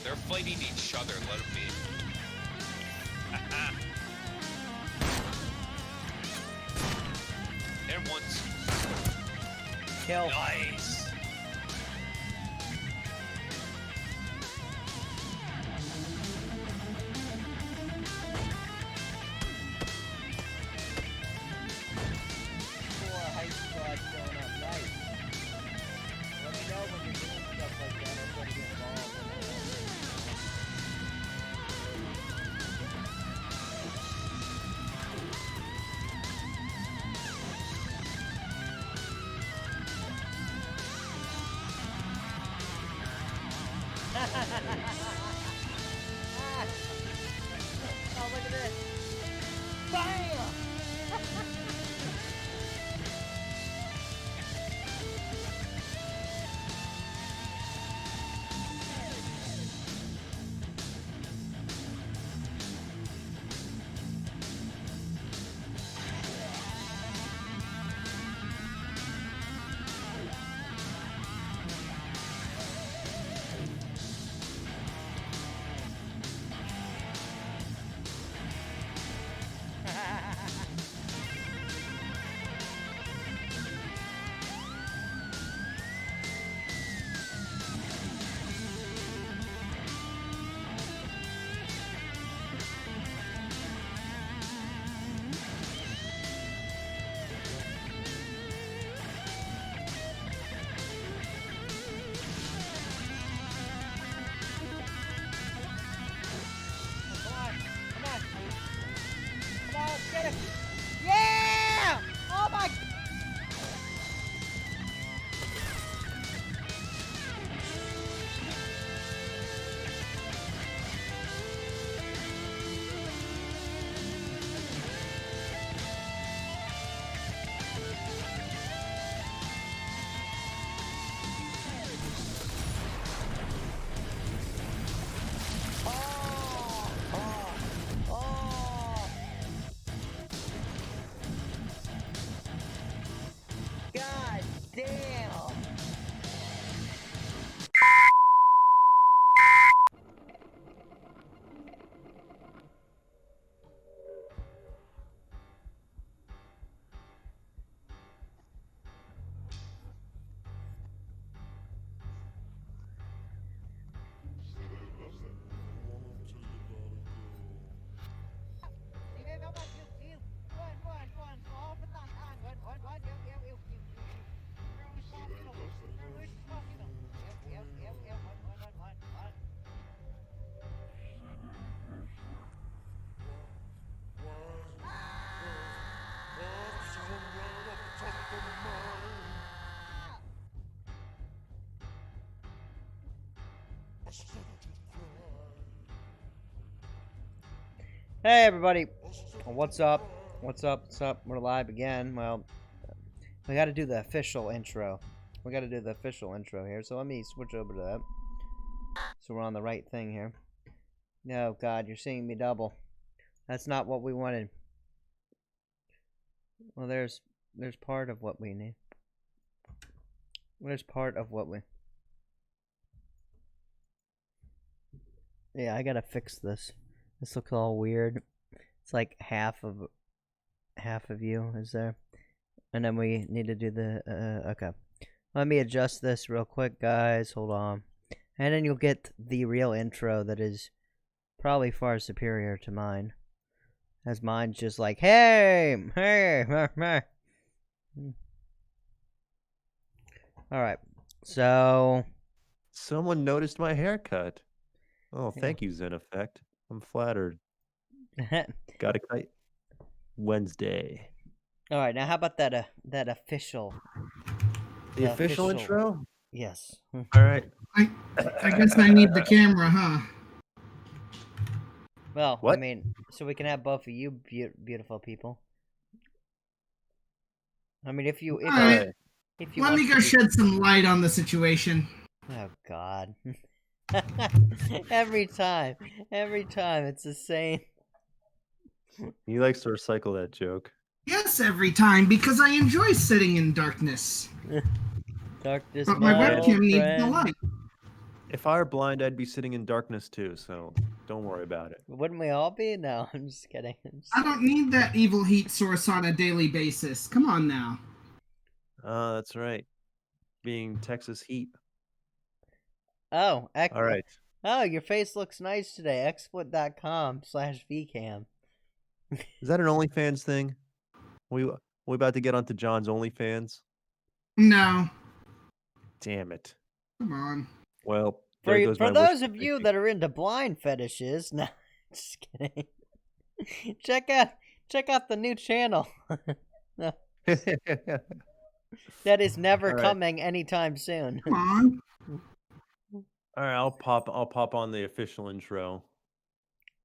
They're fighting each other, let them be. Hit him once. Kill. Nice. Oh, look at this. Bam! Yeah! Oh my! God damn! Hey everybody, what's up? What's up? What's up? We're live again. Well, we got to do the official intro. We got to do the official intro here. So let me switch over to that. So we're on the right thing here. No, God, you're seeing me double. That's not what we wanted. Well, there's part of what we need. Where's part of what we? Yeah, I gotta fix this. This looks all weird. It's like half of you is there, and then we need to do the. Okay, let me adjust this real quick, guys. Hold on, and then you'll get the real intro that is probably far superior to mine, as mine's just like, hey, hey, meh. All right, so Someone noticed my haircut. Oh, Yeah. thank you, Zen Effect. I'm flattered. all Got a kite. Wednesday. right. Now, how about that official? The official intro? Yes. All right. I guess I need the camera, huh? Well, I What? mean, so we can have both of you beautiful people. I mean, if you All right. if you Let want me to go be- shed some light on the situation. Oh God. every time it's the same. He likes to recycle that joke. Yes, every time, because I enjoy sitting in darkness. Darkness, But my my webcam old needs the friend. light. If I were blind, I'd be sitting in darkness too, so don't worry about it. Wouldn't we all be? No, I'm just kidding. I don't need that evil heat source on a daily basis. Come on now. That's right. Being Texas heat. Oh, All right. Oh, your face looks nice today. xsplit.com/vcam. Is that an OnlyFans thing? We about to get onto John's OnlyFans? No. Damn it. Come on. Well, there goes For my those wish of you thinking. that are into blind fetishes, no, just kidding. check out the new channel. That is never All right. coming anytime soon. Come on. All right, I'll pop on the official intro.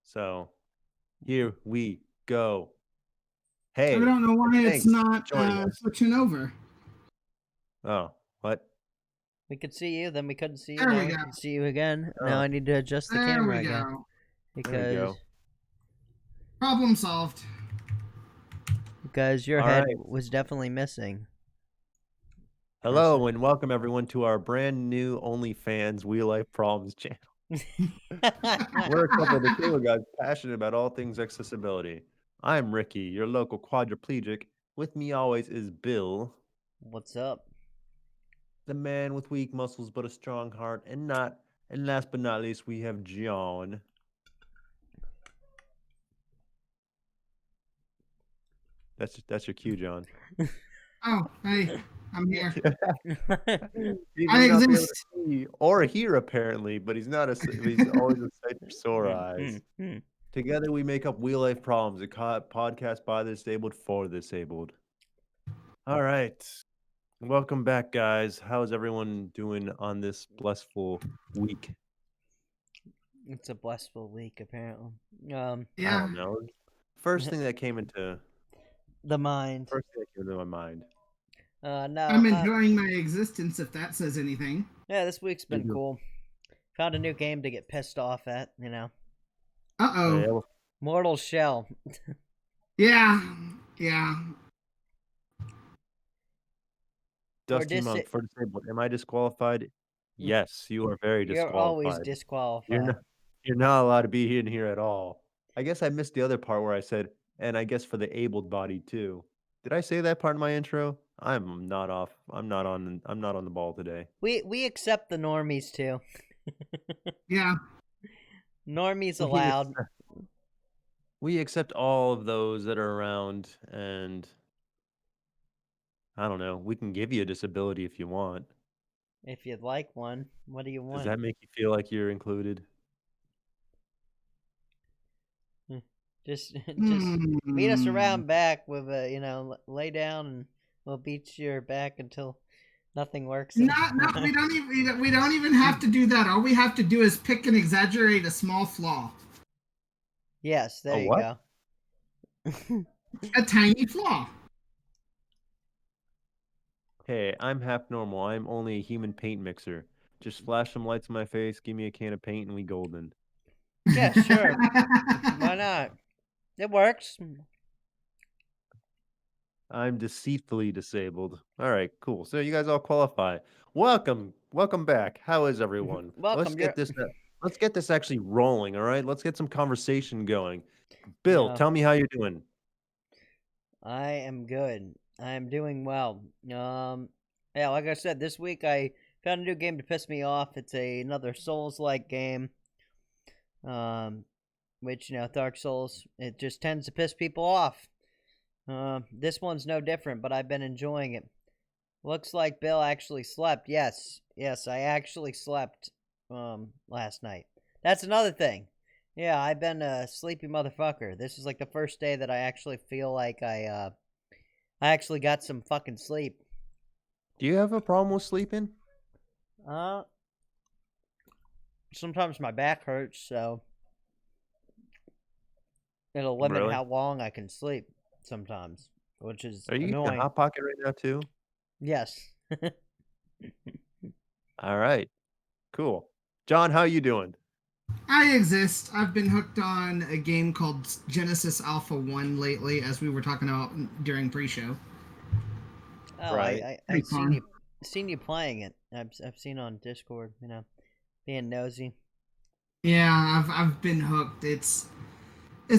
So, here we go. Hey, I don't know why thanks it's not for joining us. switching over. Oh, what? We could see you, then we couldn't see you. There Now we we go. can see you again. Now Oh. I need to adjust the There camera we again go. There we because go. Problem solved. your All head right. was definitely missing. Hello and welcome everyone to our brand new OnlyFans Wheel Life Problems channel. We're a couple of the cool guys passionate about all things accessibility. I'm Ricky, your local quadriplegic. With me always is Bill, What's up? the man with weak muscles but a strong heart, and last but not least, we have John. That's your cue, John. Oh, hey, I'm here. He I may not be able to exist. see or hear apparently, but he's always a sight for sore eyes. Together we make up Wheel Life Problems, a podcast by the disabled for the disabled. All right. Welcome back, guys. How's everyone doing on this blissful week? It's a blissful week, apparently. I Yeah. don't know. First thing that came into The mind. my mind. No. I'm enjoying my existence, if that says anything. Yeah, this week's been Mhm. cool. Found a new game to get pissed off at, Uh-oh. Yeah, well, Mortal Shell. Yeah. Yeah. Dusty Monk for disabled. Am I disqualified? Yes, you are very You're always disqualified. disqualified. You're not allowed to be in here at all. I guess I missed the other part where I said, and I guess for the abled body too. Did I say that part in my intro? I'm not off. I'm not on the ball today. We accept the normies too. Yeah. Normies allowed. We accept all of those that are around, and I don't know. We can give you a disability if you want. If you'd like one, what do you want? Does that make you feel like you're included? Just meet us Hmm. around back with lay down and we'll beat your back until nothing works. No, we don't even have to do that. All we have to do is pick and exaggerate a small flaw. Yes, there A you what? go. A tiny flaw. Hey, I'm half normal. I'm only a human paint mixer. Just flash some lights in my face, give me a can of paint, and we golden. Yeah, sure. Why not? It works. I'm deceitfully disabled. All right, cool. So you guys all qualify. Welcome, welcome back. How is everyone? Let's Welcome. get this. Let's get this actually rolling. All right, let's get some conversation going. Bill, Yeah. tell me how you're doing. I am good. I am doing well. Yeah, like I said, this week I found a new game to piss me off. It's another Souls-like game. Which Dark Souls, it just tends to piss people off. This one's no different, but I've been enjoying it. Looks like Bill actually slept. Yes, I actually slept. Last night. That's another thing. Yeah, I've been a sleepy motherfucker. This is like the first day that I actually feel like I actually got some fucking sleep. Do you have a problem with sleeping? Sometimes my back hurts, so it'll limit Really? how long I can sleep sometimes, which is Are you using a annoying. hot pocket right now too? Yes. All right, cool. John, how you doing? I exist. I've been hooked on a game called Genesis Alpha 1 lately, as we were talking about during pre-show. Oh, Right. I've fun. seen you playing it. I've seen on Discord, being nosy. Yeah, I've been hooked. It's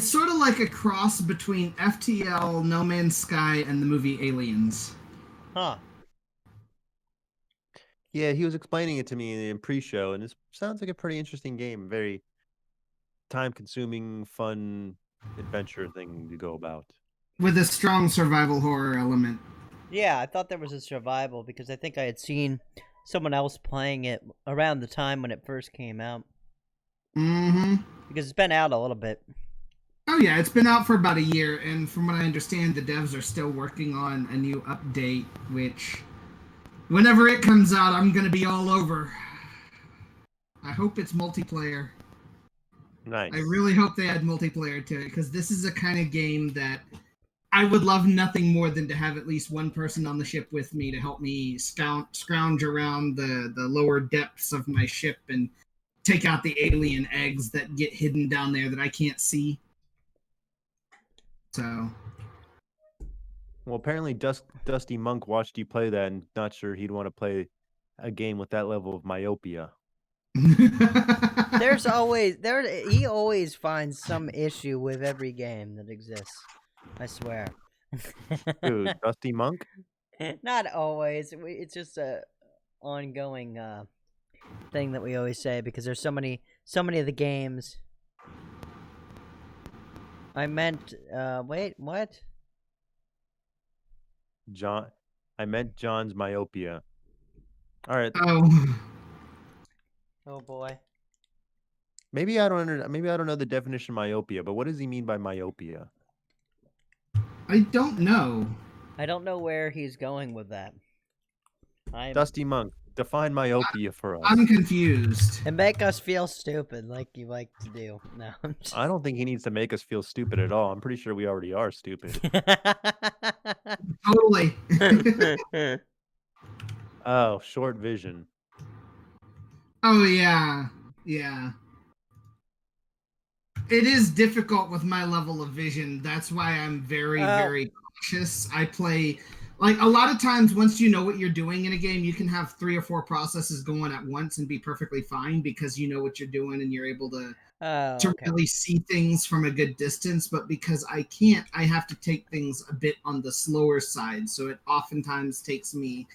sort of like a cross between FTL, No Man's Sky, and the movie Aliens. Huh. Yeah, he was explaining it to me in pre-show, and it sounds like a pretty interesting game. Very time-consuming, fun adventure thing to go about. With a strong survival horror element. Yeah, I thought there was a survival because I think I had seen someone else playing it around the time when it first came out. Mm-hmm. Because it's been out a little bit. Oh yeah, it's been out for about a year, and from what I understand, the devs are still working on a new update, which, whenever it comes out, I'm gonna be all over. I hope it's multiplayer. Nice. I really hope they add multiplayer to it, because this is a kind of game that I would love nothing more than to have at least one person on the ship with me to help me scrounge around the lower depths of my ship and take out the alien eggs that get hidden down there that I can't see. So, Well, apparently Dusty Monk watched you play that and not sure he'd want to play a game with that level of myopia. There's always he always finds some issue with every game that exists. I swear. Dude, Dusty Monk? Not always. It's just a ongoing thing that we always say because there's so many of the games. I meant wait, what? I meant John's myopia. All right. Oh boy. Maybe I don't know the definition of myopia, but what does he mean by myopia? I don't know. I don't know where he's going with that. Dusty Monk, define myopia for us. I'm confused. And make us feel stupid like you like to do. No, I don't think he needs to make us feel stupid at all. I'm pretty sure we already are stupid. Totally. Oh, short vision. Oh yeah. Yeah. It is difficult with my level of vision. That's why I'm very, very cautious. I play, like, a lot of times once you know what you're doing in a game, you can have 3 or 4 processes going at once and be perfectly fine because you know what you're doing and you're able to really see things from a good distance. But because I can't, I have to take things a bit on the slower side. So it oftentimes takes me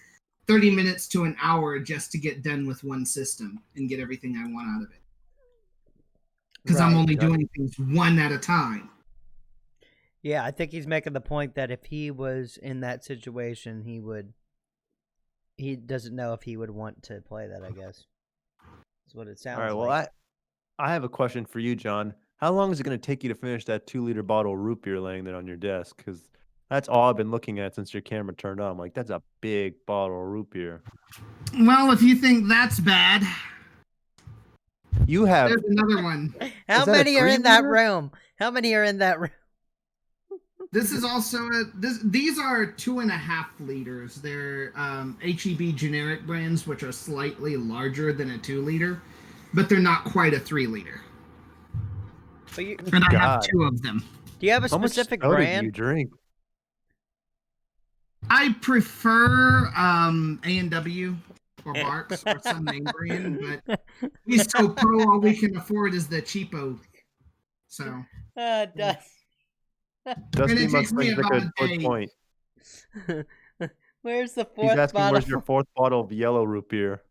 30 minutes to an hour just to get done with one system and get everything I want out of it. Because I'm only doing things one at a time. Yeah, I think he's making the point that if he was in that situation, he doesn't know if he would want to play that, I guess. That's what it sounds like. All right, well, I have a question for you, John. How long is it going to take you to finish that 2-liter bottle of root beer laying there on your desk? Because that's all I've been looking at since your camera turned on. I'm like, that's a big bottle of root beer. Well, if you think that's bad... You have... There's another one. How many are in that room? How many are in that room? This is also these are 2.5 liters. They're HEB generic brands, which are slightly larger than a 2-liter, but they're not quite a 3-liter. And I have 2 of them. Do you have a specific brand? Do you drink? I prefer A&W or Barks or some name brand, but he's so pro. All we can afford is the cheapo. So Dust. Dusty it must takes me brings like about a a good day. point. Where's the He's fourth asking, bottle? where's your fourth bottle of yellow root beer?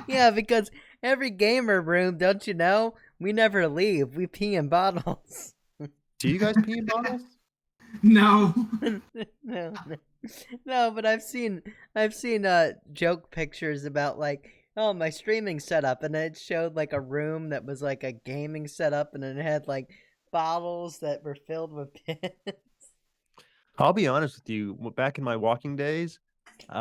Yeah, because every gamer room, don't you know? We never leave. We pee in bottles. Do you guys pee in bottles? No. no, no, but I've seen joke pictures about like, oh, my streaming setup, and it showed like a room that was like a gaming setup, and it had like bottles that were filled with piss. I'll be honest with you. Back in my walking days, me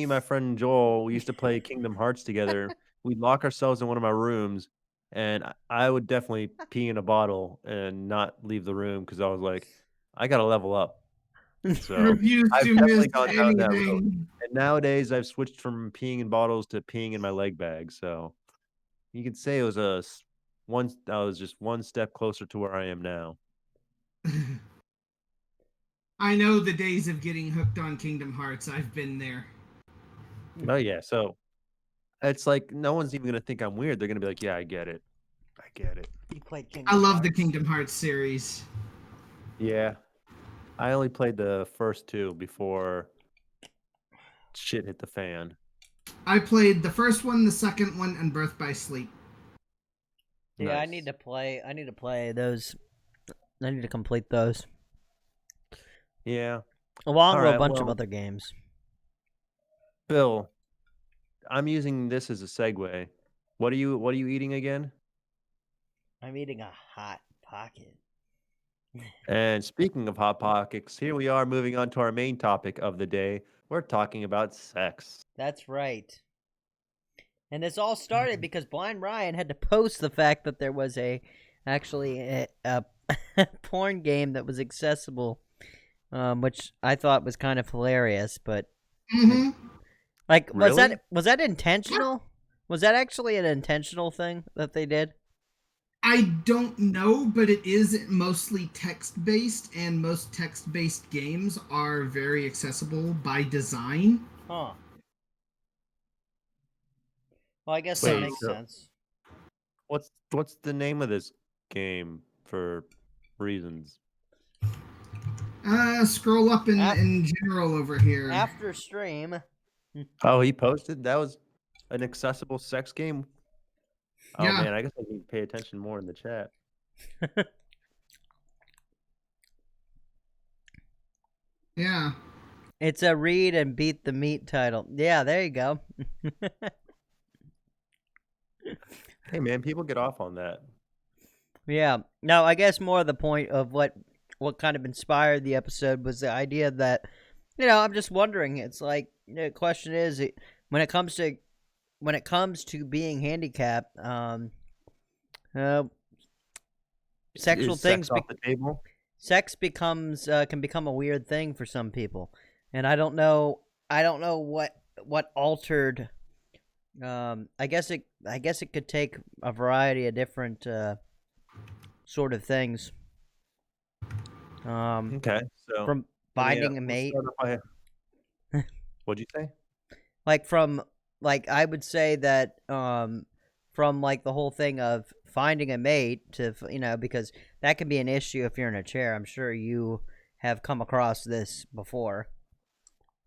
and my friend Joel, we used to play Kingdom Hearts together. We'd lock ourselves in one of my rooms, and I would definitely pee in a bottle and not leave the room because I was like, I gotta level up. So Refuse I've to miss definitely gone down that road. anything. And nowadays, I've switched from peeing in bottles to peeing in my leg bag. So you could say it was I was just one step closer to where I am now. I know the days of getting hooked on Kingdom Hearts. I've been there. Oh yeah, so it's like no one's even gonna think I'm weird. They're gonna be like, "Yeah, I get it. I get it." You played Kingdom I love the Hearts. Kingdom Hearts series. Yeah, I only played the first two before shit hit the fan. I played the first one, the second one, and Birth by Sleep. Yeah, I Nice. need to play those. I need to complete those. Yeah, Along with a Alright, bunch of well- other games. Bill, I'm using this as a segue. What are you eating again? I'm eating a hot pocket. And speaking of hot pockets, here we are moving on to our main topic of the day. We're talking about sex. That's right. And this all started because Blind Ryan had to post the fact that there was actually a porn game that was accessible, which I thought was kind of hilarious. But Mm-hmm. like, was Really? that intentional? Was that actually an intentional thing that they did? I don't know, but it is mostly text-based, and most text-based games are very accessible by design. Huh. Well, I guess Wait, that makes so- sense. What's the name of this game for reasons? Scroll up in, Af- in general over here. After stream. Oh, he posted that was an accessible sex game. Oh Yeah. man, I guess I need to pay attention more in the chat. Yeah. It's a read and beat the meat title. Yeah, there you go. Hey man, people get off on that. Yeah. No, I guess more the point of what kind of inspired the episode was the idea that, I'm just wondering. It's like the question is, when it comes to being handicapped, sexual Is things sex off the table. sex becomes can become a weird thing for some people, and I don't know what altered. I guess it could take a variety of different sort of things. Okay, so From finding a let's mate, start off by- What'd you say? I would say that from like the whole thing of finding a mate to because that can be an issue if you're in a chair. I'm sure you have come across this before.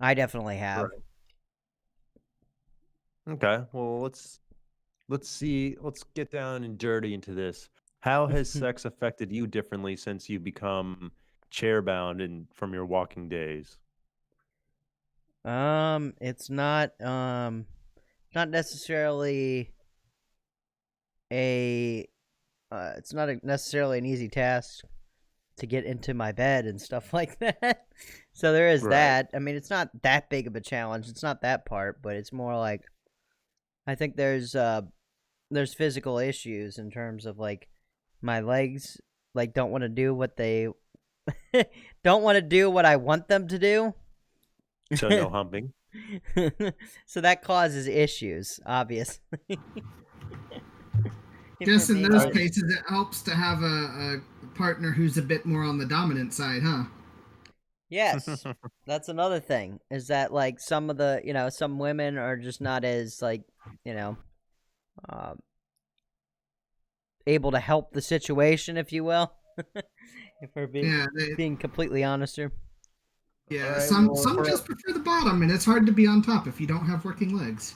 I definitely have. Right. Okay, well let's get down and dirty into this. How has sex affected you differently since you become chairbound and from your walking days? It's not necessarily it's not necessarily an easy task to get into my bed and stuff like that. So there is Right. that. I mean, it's not that big of a challenge. It's not that part, but it's more like I think there's physical issues in terms of like my legs like don't want to do what they don't want to do what I want them to do. So no humping. So that causes issues, obviously. Guess in For me, those but- cases, it helps to have a partner who's a bit more on the dominant side, huh? Yes, that's another thing. Is that like some of the some women are just not as like you know um, able to help the situation, if you will. If we're Yeah, being completely honest here. yeah. All right, Some well, some just prefer the bottom, and it's hard to be on top if you don't have working legs.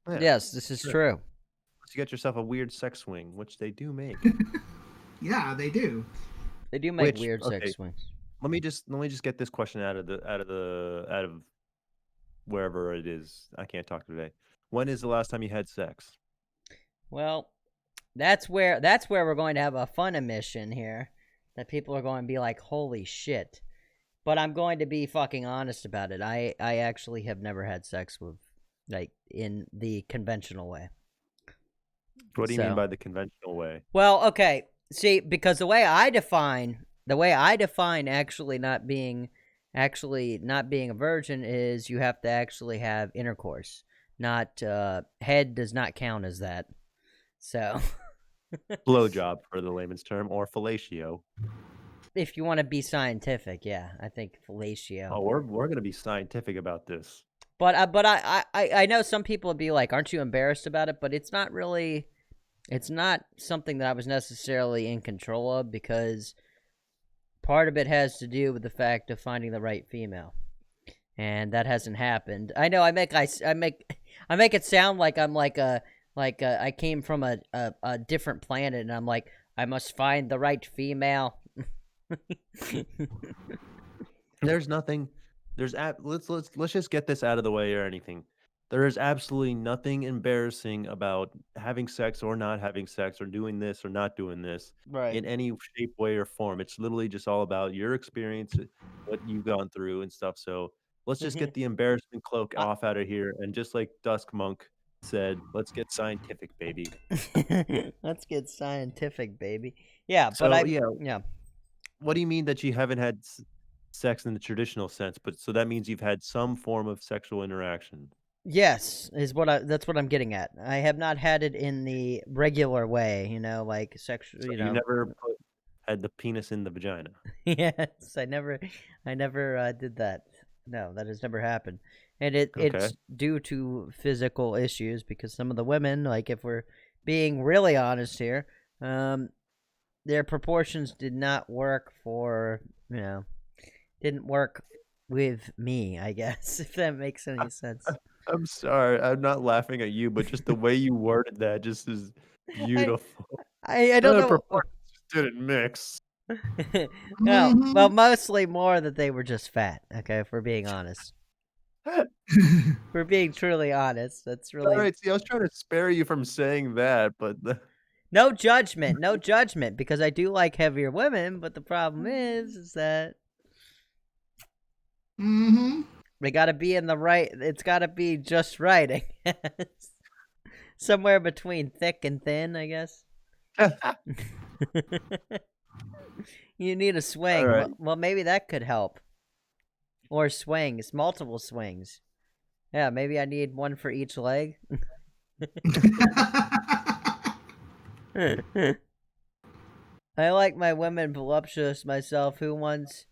Yeah, Yes, this is sure. true. Unless you get yourself a weird sex swing, which they do make. Yeah, they do. They do make Which, weird okay, sex swings. let me just get this question out of wherever it is. I can't talk today. When is the last time you had sex? Well, that's where we're going to have a fun emission here that people are going to be like, "Holy shit." But I'm going to be fucking honest about it. I actually have never had sex with like in the conventional way. What do you mean So- by the conventional way? Well, okay. See, because the way I define actually not being a virgin is you have to actually have intercourse. Not head does not count as that. So Blowjob for the layman's term, or fellatio. if you want to be scientific, yeah, I think fellatio. Oh, we're gonna be scientific about this. But I know some people would be like, "Aren't you embarrassed about it?" But it's not really. It's not something that I was necessarily in control of because part of it has to do with the fact of finding the right female, and that hasn't happened. I know I make it sound like I'm I came from a different planet, and I'm like I must find the right female. There's nothing. Let's just get this out of the way or anything. There is absolutely nothing embarrassing about having sex or not having sex or doing this or not doing this Right. in any shape, way, or form. It's literally just all about your experience, what you've gone through and stuff. So let's just get the embarrassment cloak off out of here. And just like Dusk Monk said, let's get scientific, baby. Let's get scientific, baby. Yeah, So, but yeah. What do you mean that you haven't had sex in the traditional sense? But so that means you've had some form of sexual interaction. Yes, that's what I'm getting at. I have not had it in the regular way, like sexual, So you never had the penis in the vagina. Yes, I never did that. No, that has never happened. And Okay. it's due to physical issues because some of the women, like if we're being really honest here, their proportions did not work didn't work with me, I guess, if that makes any sense. I'm sorry, I'm not laughing at you, but just the way you worded that just is beautiful. I don't The know. proportions just didn't mix. No, well, mostly more that they were just fat. Okay, if we're being honest. If we're being truly honest. That's really All right. See, I was trying to spare you from saying that, but no judgment, because I do like heavier women. But the problem is that they got to be in the right. It's got to be just right, I guess. Somewhere between thick and thin, I guess. You need a swing. All right. Well, maybe that could help. Or swings, multiple swings. Yeah, maybe I need one for each leg. I like my women voluptuous myself. Who wants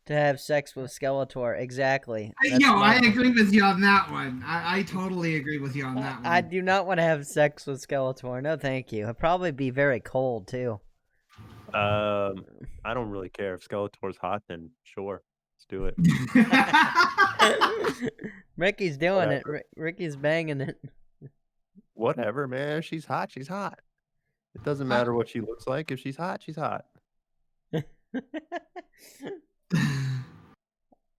to have sex with Skeletor? Exactly. I agree with you on that one. I totally agree with you on that one. I do not want to have sex with Skeletor. No, thank you. I'd probably be very cold too. I don't really care if Skeletor's hot. Then sure, let's do it. Ricky's doing Whatever. it. Ricky's banging it. Whatever, man. She's hot. She's hot. It doesn't matter what she looks like. If she's hot, she's hot.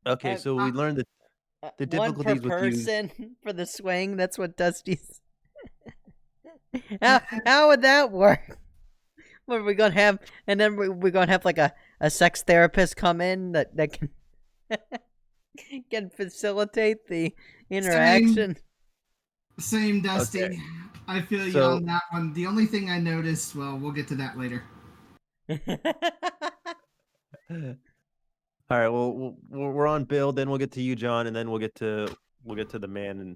Okay, so we learned that the difficulties one per with person for the swing. That's what Dusty's. How would that work? What are we gonna have? And then we're gonna have like a sex therapist come in that can can facilitate the interaction. Same, Dusty. Okay. I feel you So- on that one. The only thing I noticed, well, we'll get to that later. All right. Well, we're on Bill. Then we'll get to you, John, and then we'll get to the man and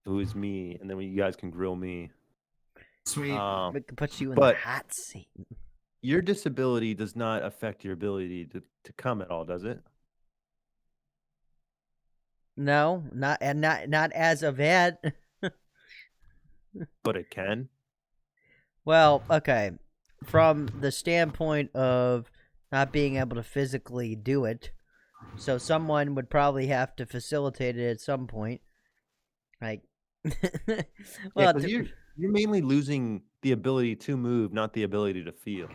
who is me, and then you guys can grill me. Sweet. Um, We can put you in but- the hot seat. your disability does not affect your ability to come at all, does it? No, not as of yet. But it can. Well, okay. From the standpoint of not being able to physically do it, so someone would probably have to facilitate it at some point. Like, Yeah, well, because you're mainly losing the ability to move, not the ability to feel.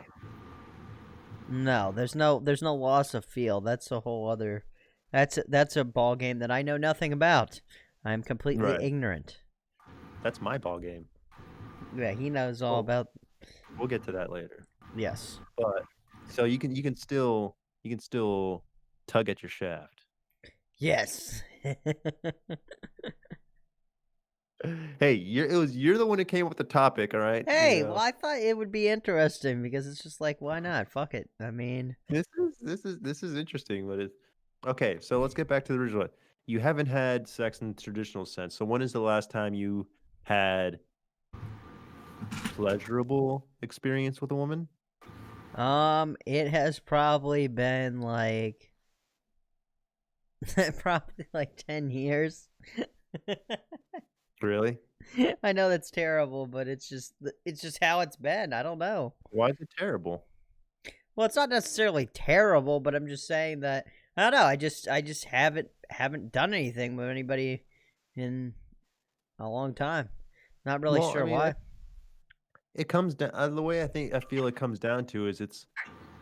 no, there's no loss of feel. That's a whole other. That's a ball game that I know nothing about. I'm completely Right. ignorant. That's my ball game. Yeah, he knows all Well, about. we'll get to that later. Yes. But so you can still tug at your shaft. Yes. Hey, you're the one who came up with the topic, all right? Hey, You well, know, I thought it would be interesting because it's just like, why not? Fuck it. I mean, this is interesting, but it's okay. So let's get back to the original one. You haven't had sex in the traditional sense. So when is the last time you had pleasurable experience with a woman? it has probably been like, probably like 10 years. Really? I know that's terrible, but it's just how it's been. I don't know. Why is it terrible? Well, it's not necessarily terrible, but I'm just saying that I don't know. I just haven't done anything with anybody in a long time. Not really Well, I sure mean, why. it comes down the way I feel it comes down to is it's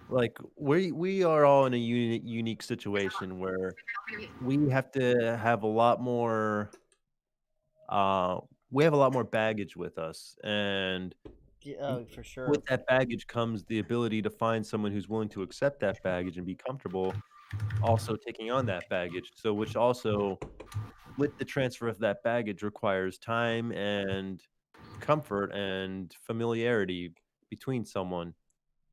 like we are all in a unique situation where we have to have a lot more uh we have a lot more baggage with us, and Yeah, w- oh, for sure. with that baggage comes the ability to find someone who's willing to accept that baggage and be comfortable also taking on that baggage, so which also with the transfer of that baggage requires time and comfort and familiarity between someone.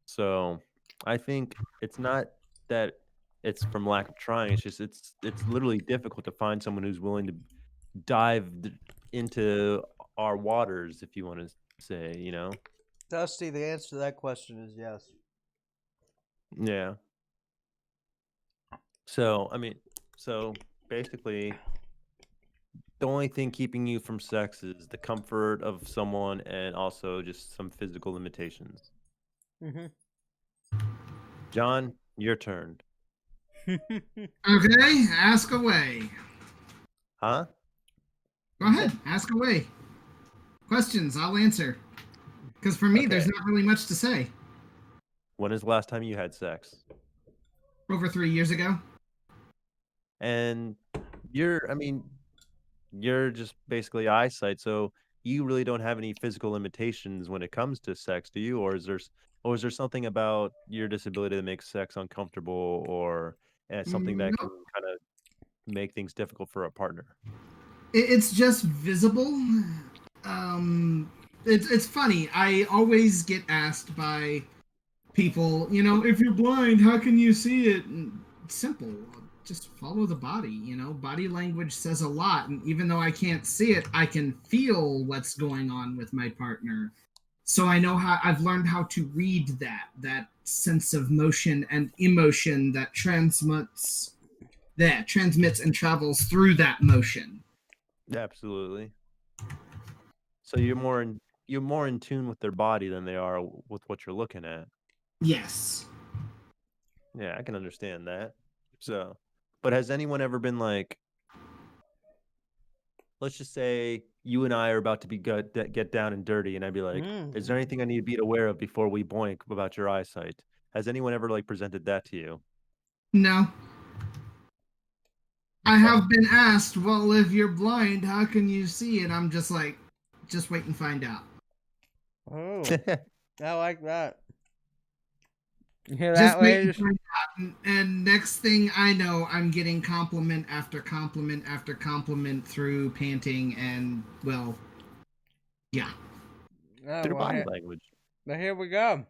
So I think it's not that it's from lack of trying. It's just it's literally difficult to find someone who's willing to into our waters, if you want to say, you know. Dusty, the answer to that question is yes. Yeah. So I mean, so basically, the only thing keeping you from sex is the comfort of someone and also just some physical limitations. Mm-hmm. John, your turn. Okay, ask away. Huh? Go ahead, ask away. Questions, I'll answer. Because for me, there's Okay. not really much to say. When is the last time you had sex? Over 3 years ago. And I mean, you're just basically eyesight, so you really don't have any physical limitations when it comes to sex, do you? Or is there something about your disability that makes sex uncomfortable, or something that can Nope. kind of make things difficult for a partner? It's just visible. It's funny. I always get asked by people, if you're blind, how can you see it? And it's simple. Just follow the body. Body language says a lot. And even though I can't see it, I can feel what's going on with my partner. So I know I've learned how to read that sense of motion and emotion that transmits and travels through that motion. Absolutely. So you're more in tune with their body than they are with what you're looking at. Yes. Yeah, I can understand that. So, but has anyone ever been like, let's just say you and I are about to get down and dirty, and I'd be like, "Is there anything I need to be aware of before we boink about your eyesight?" Has anyone ever like presented that to you? No. I have been asked, well, if you're blind, how can you see? And I'm just like, just wait and find out. Oh, I like that. Yeah, Just that wait way. and find out. And next thing I know, I'm getting compliment after compliment after compliment through panting and, well, yeah. Oh, Through well, body language. but here we go.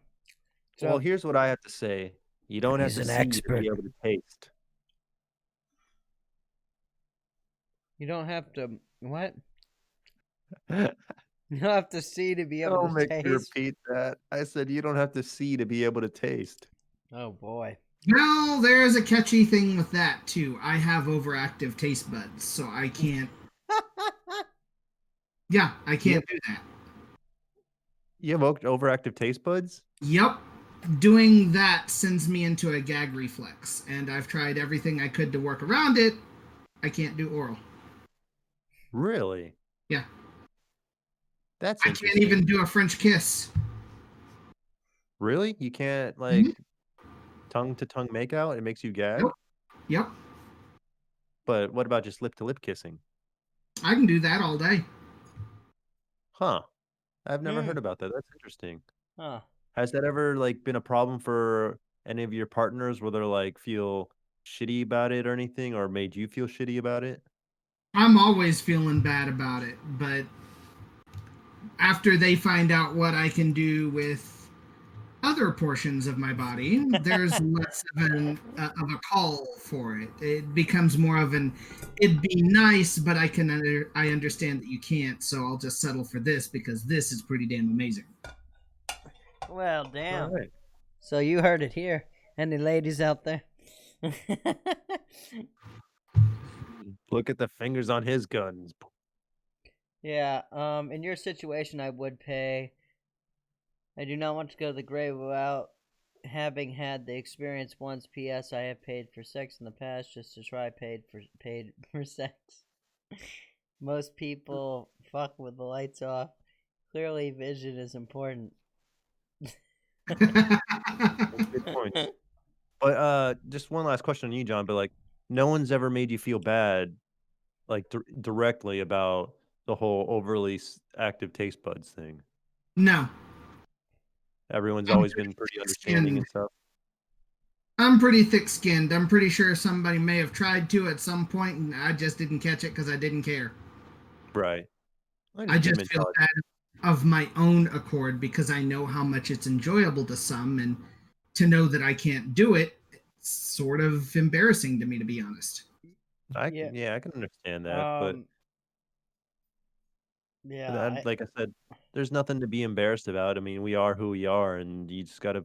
So, Well, here's what I have to say. You don't have He's to an see expert. to be able to taste. you don't have to. What? You don't have to see to be able Don't to make me taste. repeat that. I said you don't have to see to be able to taste. Oh boy. Well, there's a catchy thing with that too. I have overactive taste buds, so I can't. Yeah, I can't do that. You have overactive taste buds? Yep. Doing that sends me into a gag reflex, and I've tried everything I could to work around it. I can't do oral. Really? Yeah. That's I interesting. can't even do a French kiss. Really? You can't like tongue to tongue makeout? It makes you gag? Yep. Yep. But what about just lip to lip kissing? I can do that all day. Huh. I've never heard about that. That's interesting. Huh. Has that ever like been a problem for any of your partners where they're like feel shitty about it or anything, or made you feel shitty about it? I'm always feeling bad about it, but after they find out what I can do with other portions of my body, there's less of a call for it. It becomes more of an, it'd be nice, but I understand that you can't, so I'll just settle for this because this is pretty damn amazing. Well, damn. All right. So you heard it here. Any ladies out there? Look at the fingers on his guns. Yeah, in your situation, I would pay. I do not want to go to the grave without having had the experience once. P.S. I have paid for sex in the past just to try paid for sex. Most people fuck with the lights off. Clearly, vision is important. Good point. But just one last question on you, John. But like, no one's ever made you feel bad, like directly about the whole overly active taste buds thing. No. Everyone's always been pretty understanding and stuff. I'm pretty thick-skinned. I'm pretty sure somebody may have tried to at some point, and I just didn't catch it because I didn't care. Right. I just feel bad of my own accord because I know how much it's enjoyable to some, and to know that I can't do it, it's sort of embarrassing to me, to be honest. I can understand that, but yeah, like I said, there's nothing to be embarrassed about. I mean, we are who we are, and you just gotta.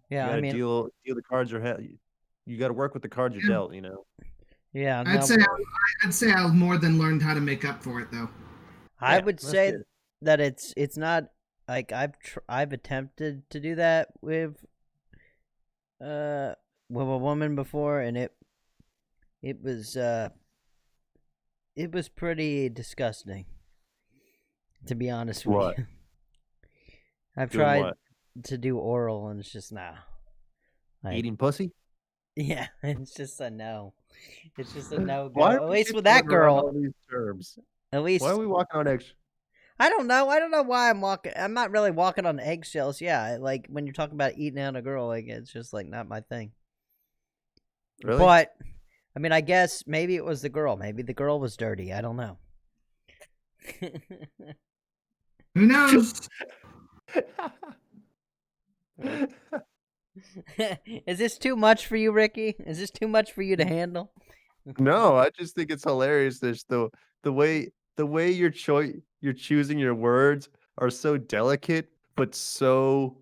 Yeah, I mean, deal the cards you got to work with the cards you're dealt. You know. Yeah, I'd say I've more than learned how to make up for it, though. I would say that it's not like I've attempted to do that with a woman before, and it was pretty disgusting, to be honest with you. I've tried to do oral, and it's just eating pussy. Yeah, it's just a no. It's just a no go. Why At least with that girl. These terms. At least. Why are we walking on eggshells? I don't know. I don't know why I'm walking. I'm not really walking on eggshells. Yeah, like when you're talking about eating out a girl, like it's just like not my thing. Really? But I mean, I guess maybe it was the girl. Maybe the girl was dirty. I don't know. Who knows? Is this too much for you, Ricky? Is this too much for you to handle? No, I just think it's hilarious. There's the way you're choosing your words are so delicate, but so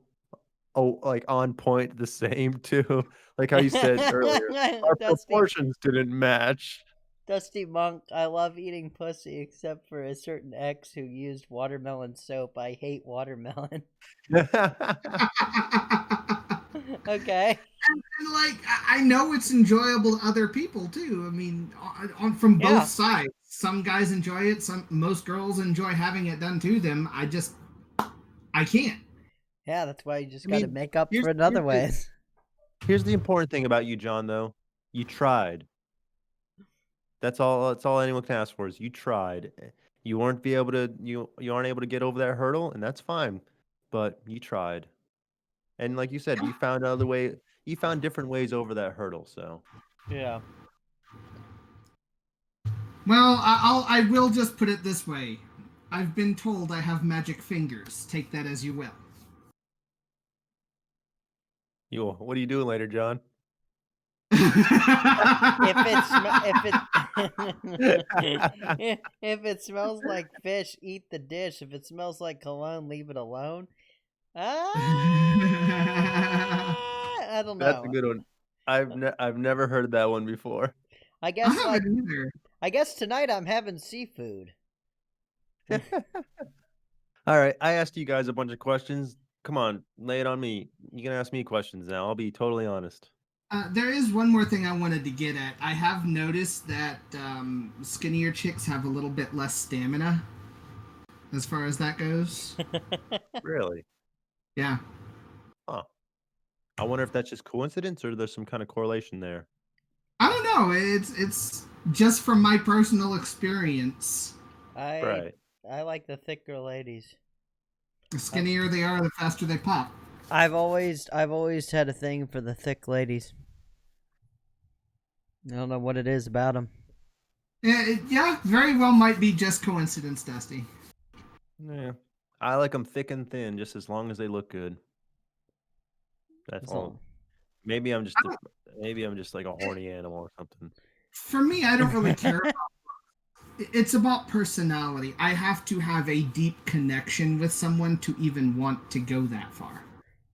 like on point the same too. Like how you said earlier, our proportions didn't match. Dusty Monk, I love eating pussy except for a certain ex who used watermelon soap. I hate watermelon. Okay. And like, I know it's enjoyable to other people too. I mean, from both sides. Some guys enjoy it. Most girls enjoy having it done to them. I can't. Yeah, that's why you just got to make up for it in other ways. Here's the important thing about you, John. Though you tried. That's all. That's all anyone can ask for is you tried. You weren't able to get over that hurdle, and that's fine. But you tried. And like you said, you found another way. You found different ways over that hurdle. So, yeah. Well, I will just put it this way. I've been told I have magic fingers. Take that as you will. What are you doing later, John? if it's If it smells like fish, eat the dish. If it smells like cologne, leave it alone. I don't That's a know. good one. I've never heard that one before. I I guess haven't either. I guess tonight I'm having seafood. All right, I asked you guys a bunch of questions. Come on, lay it on me. You can ask me questions now. I'll be totally honest. There is one more thing I wanted to get at. I have noticed that skinnier chicks have a little bit less stamina as far as that goes. Really? Yeah. Huh. I wonder if that's just coincidence or there's some kind of correlation there. I don't know. It's just from my personal experience. Right. I like the thicker ladies. The skinnier they are, the faster they pop. I've always had a thing for the thick ladies. I don't know what it is about them. Yeah, very well might be just coincidence, Dusty. Yeah. I like them thick and thin, just as long as they look good. That's all. Maybe I'm just like a horny animal or something. For me, I don't really care about it's about personality. I have to have a deep connection with someone to even want to go that far.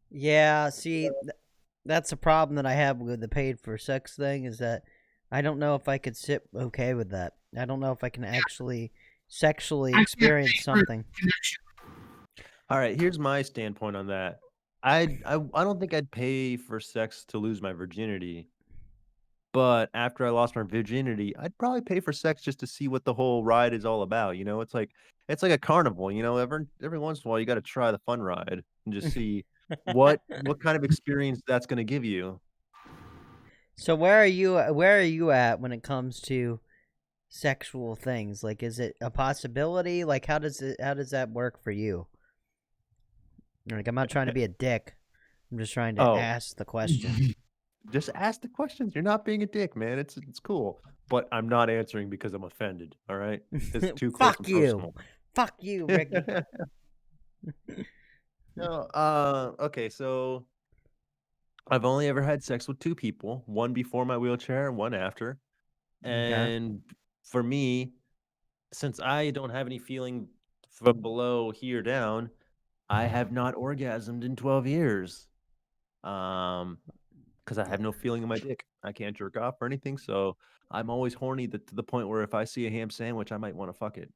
Yeah, see, that's a problem that I have with the paid for sex thing is that I don't know if I could sit okay with that. I don't know if I can actually sexually experience something. All right, here's my standpoint on that. I don't think I'd pay for sex to lose my virginity. But after I lost my virginity, I'd probably pay for sex just to see what the whole ride is all about. You know, it's like a carnival. You know, every once in a while you got to try the fun ride and just see what kind of experience that's going to give you. So where are you at when it comes to sexual things? Like, is it a possibility? Like, how does that work for you? Like, I'm not trying to be a dick. I'm just trying to ask the question. Just ask the questions. You're not being a dick, man. It's cool. But I'm not answering because I'm offended. All right, it's too close. Fuck you. Fuck you, Ricky. No. Okay. So I've only ever had sex with 2 people. One before my wheelchair, and one after. And for me, since I don't have any feeling from below here down, I have not orgasmed in 12 years. Because I have no feeling in my dick. I can't jerk off or anything, so I'm always horny to the point where if I see a ham sandwich, I might want to fuck it.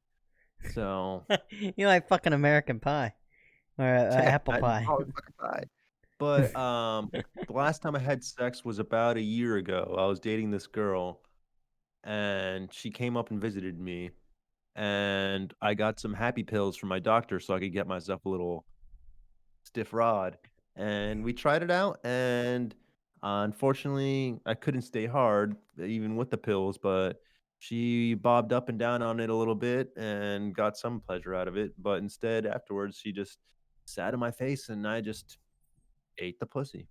So you like fucking American Pie or apple pie. Fucking pie. But the last time I had sex was about a year ago. I was dating this girl, and she came up and visited me, and I got some happy pills from my doctor so I could get myself a little stiff rod. And we tried it out, and unfortunately, I couldn't stay hard even with the pills, but she bobbed up and down on it a little bit and got some pleasure out of it. But instead, afterwards, she just sat in my face and I just ate the pussy.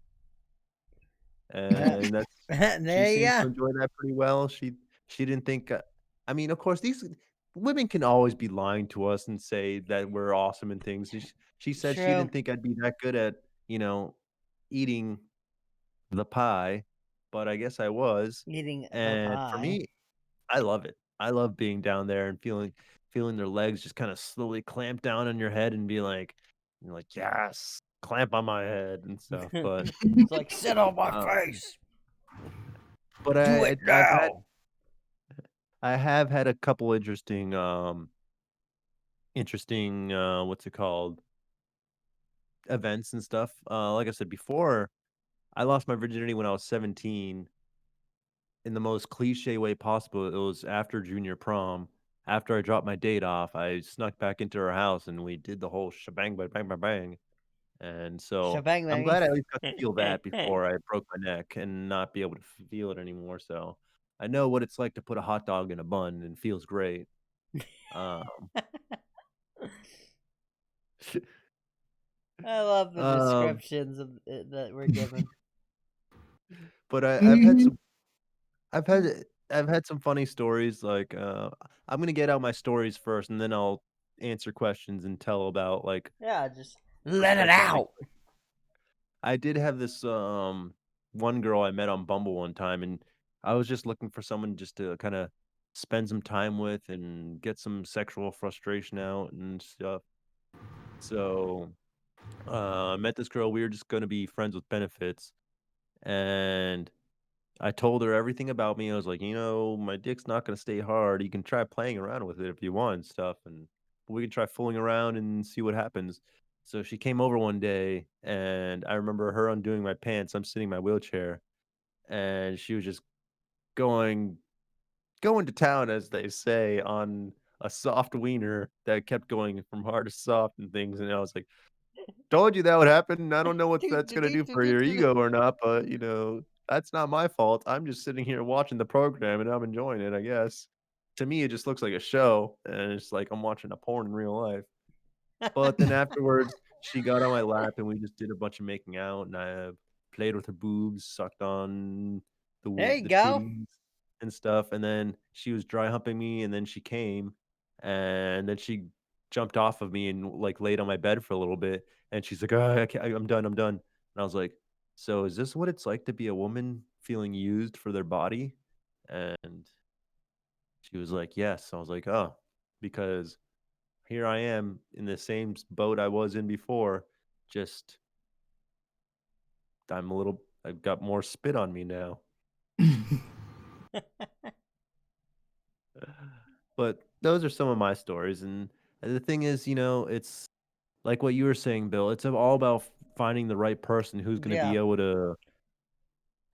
And that's there she you seemed to go. enjoy that pretty well. She didn't think. I mean, of course, these women can always be lying to us and say that we're awesome and things. She said she True. didn't think I'd be that good at eating the pie, but I guess I was. Eating And a pie. for me, I love it. I love being down there and feeling their legs just kind of slowly clamp down on your head and be like, you're like, yes, clamp on my head and stuff. But it's like sit on my face. But Do it now. I have had a couple interesting what's it called, events and stuff. Like I said before, I lost my virginity when I was 17 in the most cliche way possible. It was after junior prom. After I dropped my date off, I snuck back into her house and we did the whole shebang, bang, bang, bang, bang. And so Shebang, I'm bang. glad I at least got to feel that before I broke my neck and not be able to feel it anymore. So I know what it's like to put a hot dog in a bun and it feels great. I love the descriptions that we're given. But I've had some funny stories. Like I'm gonna get out my stories first, and then I'll answer questions and tell about like just let it out. I did have this one girl I met on Bumble one time, and I was just looking for someone just to kind of spend some time with and get some sexual frustration out and stuff. So I met this girl. We were just going to be friends with benefits. And I told her everything about me. I was like, my dick's not going to stay hard. You can try playing around with it if you want and stuff. And we can try fooling around and see what happens. So she came over one day and I remember her undoing my pants. I'm sitting in my wheelchair and she was just going going to town, as they say, on a soft wiener that kept going from hard to soft and things. And I was like, told you that would happen. I don't know what that's gonna do for your ego or not, but that's not my fault. I'm just sitting here watching the program and I'm enjoying it, I guess. To me, it just looks like a show, and it's like I'm watching a porn in real life. But then afterwards, she got on my lap and we just did a bunch of making out, and I played with her boobs, sucked on There you the go. titties and stuff. And then she was dry humping me, and then she came, and then she jumped off of me and like laid on my bed for a little bit. And she's like, "Oh, I'm done, I'm done." And I was like, "So is this what it's like to be a woman feeling used for their body?" And she was like, "Yes." I was like, "Oh, because here I am in the same boat I was in before. Just I've got more spit on me now." But those are some of my stories. And the thing is, it's like what you were saying, Bill. It's all about finding the right person who's going to be Yeah. able to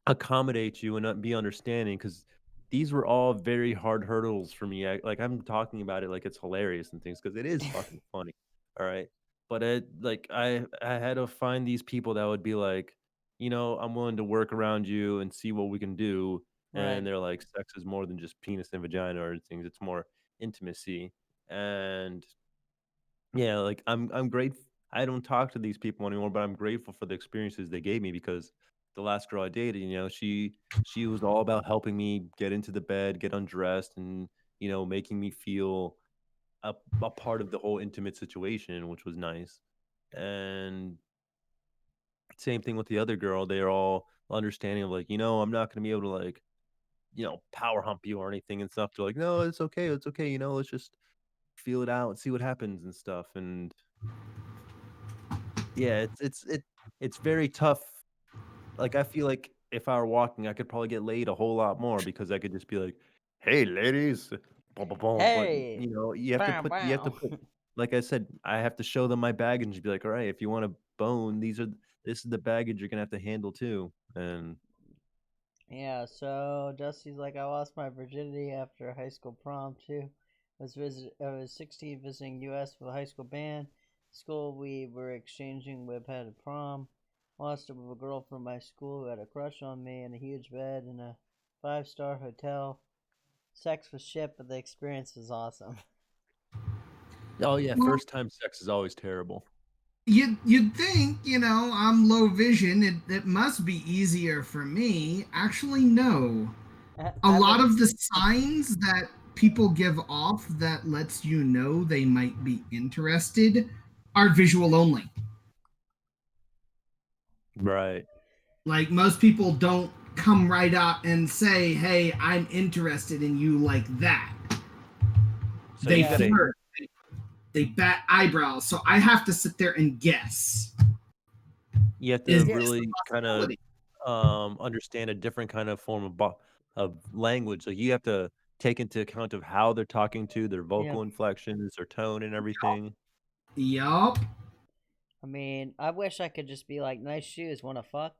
accommodate you and not be understanding, because these were all very hard hurdles for me. I'm talking about it like it's hilarious and things, because it is fucking funny. All right. But I had to find these people that would be like, I'm willing to work around you and see what we can do. Right. And they're like, sex is more than just penis and vagina or things. It's more intimacy. And yeah, like I'm grateful. I don't talk to these people anymore, but I'm grateful for the experiences they gave me, because the last girl I dated, she was all about helping me get into the bed, get undressed, and making me feel a part of the whole intimate situation, which was nice. And same thing with the other girl. They're all understanding of like, I'm not gonna be able to like, power hump you or anything and stuff. They're like, no, it's okay, it's okay. Let's just feel it out and see what happens and stuff. And yeah, it's very tough. Like, I feel like if I were walking, I could probably get laid a whole lot more, because I could just be like, "Hey, ladies," boom, boom, boom. But Hey. Bow, you have to bow. put, like I said, I have to show them my baggage and just be like, "All right, if you want to bone, this is the baggage you're gonna have to handle too." And Yeah, so Dusty's like, I lost my virginity after high school prom too. I was 16 visiting U.S. with a high school band. School we were exchanging with had a prom. Lost it with a girl from my school who had a crush on me in a huge bed in a 5-star hotel. Sex was shit, but the experience was awesome. oh yeah, Well, first time sex is always terrible. you'd think, I'm low vision. It must be easier for me. Actually, no. A I lot would. of the signs that people give off that lets you know they might be interested are visual only. Right. Like most people don't come right out and say, "Hey, I'm interested in you," like that. So They you gotta flirt, they bat eyebrows. So I have to sit there and guess. you have to Is Yeah. this a really kind of possibility? understand a different kind of form of language. Like, you have to take into account of how they're talking to, their Yeah. vocal inflections, their tone, and everything. Yup. I mean, I wish I could just be like, nice shoes, wanna fuck?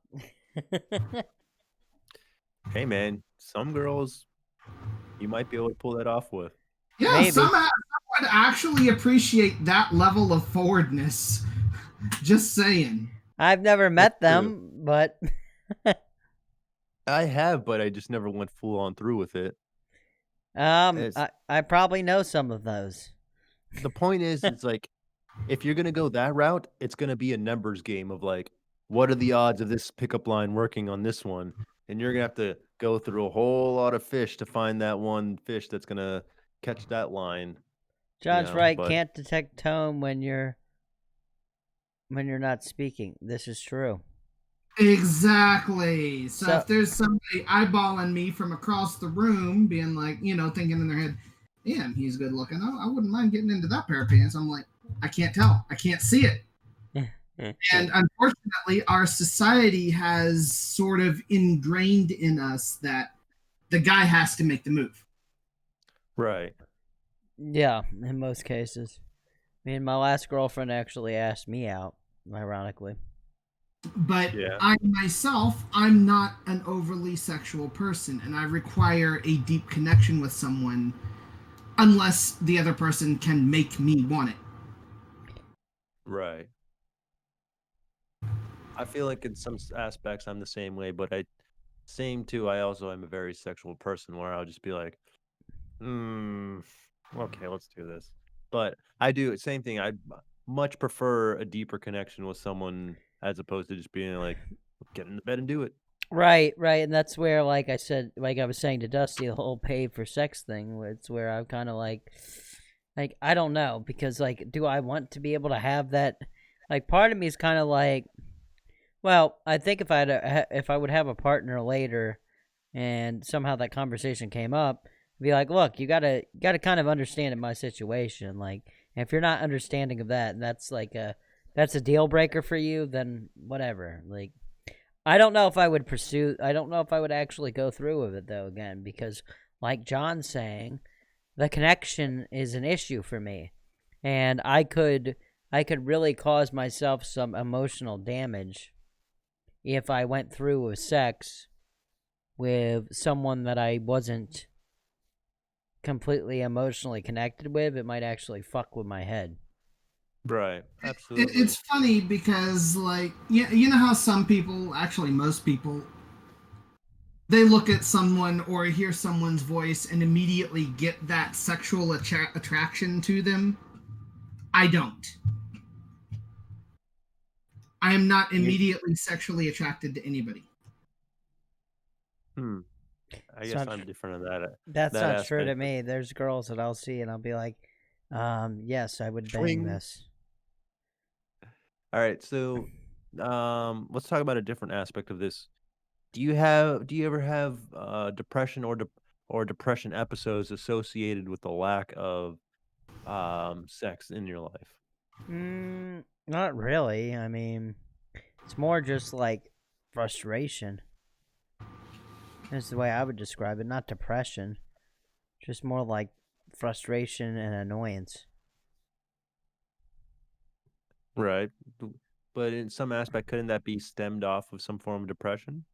Hey, man, some girls you might be able to pull that off with. Yeah, Maybe. some would actually appreciate that level of forwardness. Just saying. I've never met That's true. them, but I have, but I just never went full on through with it. It's I probably know some of those. the point is, it's like, if you're gonna go that route, it's gonna be a numbers game of like, what are the odds of this pickup line working on this one? And you're gonna have to go through a whole lot of fish to find that one fish that's gonna catch that line. John's right. But Can't detect tone when you're not speaking. This is true. Exactly. So So if there's somebody eyeballing me from across the room, being like, thinking in their head, "Damn, he's good looking. I wouldn't mind getting into that pair of pants." I'm like, I can't tell. I can't see it. And unfortunately, our society has sort of ingrained in us that the guy has to make the move. Right. yeah, in most cases. I mean, my last girlfriend actually asked me out, ironically. But Yeah. I myself, I'm not an overly sexual person, and I require a deep connection with someone unless the other person can make me want it. Right. I feel like in some aspects I'm the same way, but same too. I also am a very sexual person where I'll just be like, okay, let's do this. But I do same thing. I much prefer a deeper connection with someone as opposed to just being like, get in the bed and do it. Right, right, and that's where, like I said, like I was saying to Dusty, the whole pay for sex thing. It's where I'm kind of like I don't know, because like, do I want to be able to have that? Like, part of me is kind of like, well, I think if I would have a partner later, and somehow that conversation came up, I'd be like, look, you gotta kind of understand my situation. Like, if you're not understanding of that, and that's a deal breaker for you, then whatever. Like, I don't know if I would pursue. I don't know if I would actually go through with it though. Again, because like John's saying, the connection is an issue for me, and I could really cause myself some emotional damage if I went through with sex with someone that I wasn't completely emotionally connected with. It might actually fuck with my head. Right. Absolutely. It's funny because, like, you know how some people, actually most people, they look at someone or hear someone's voice and immediately get that sexual attraction to them. I don't. I am not You, immediately sexually attracted to anybody. hmm. I It's guess not. I'm different on that That's that not true to aspect. me. There's girls that I'll see and I'll be like, yes, I would bang Swing. this. All right. So, let's talk about a different aspect of this. Do you ever have depression or depression episodes associated with the lack of sex in your life? Not really. I mean, it's more just like frustration. That's the way I would describe it. Not depression. Just more like frustration and annoyance. Right. But in some aspect, couldn't that be stemmed off of some form of depression?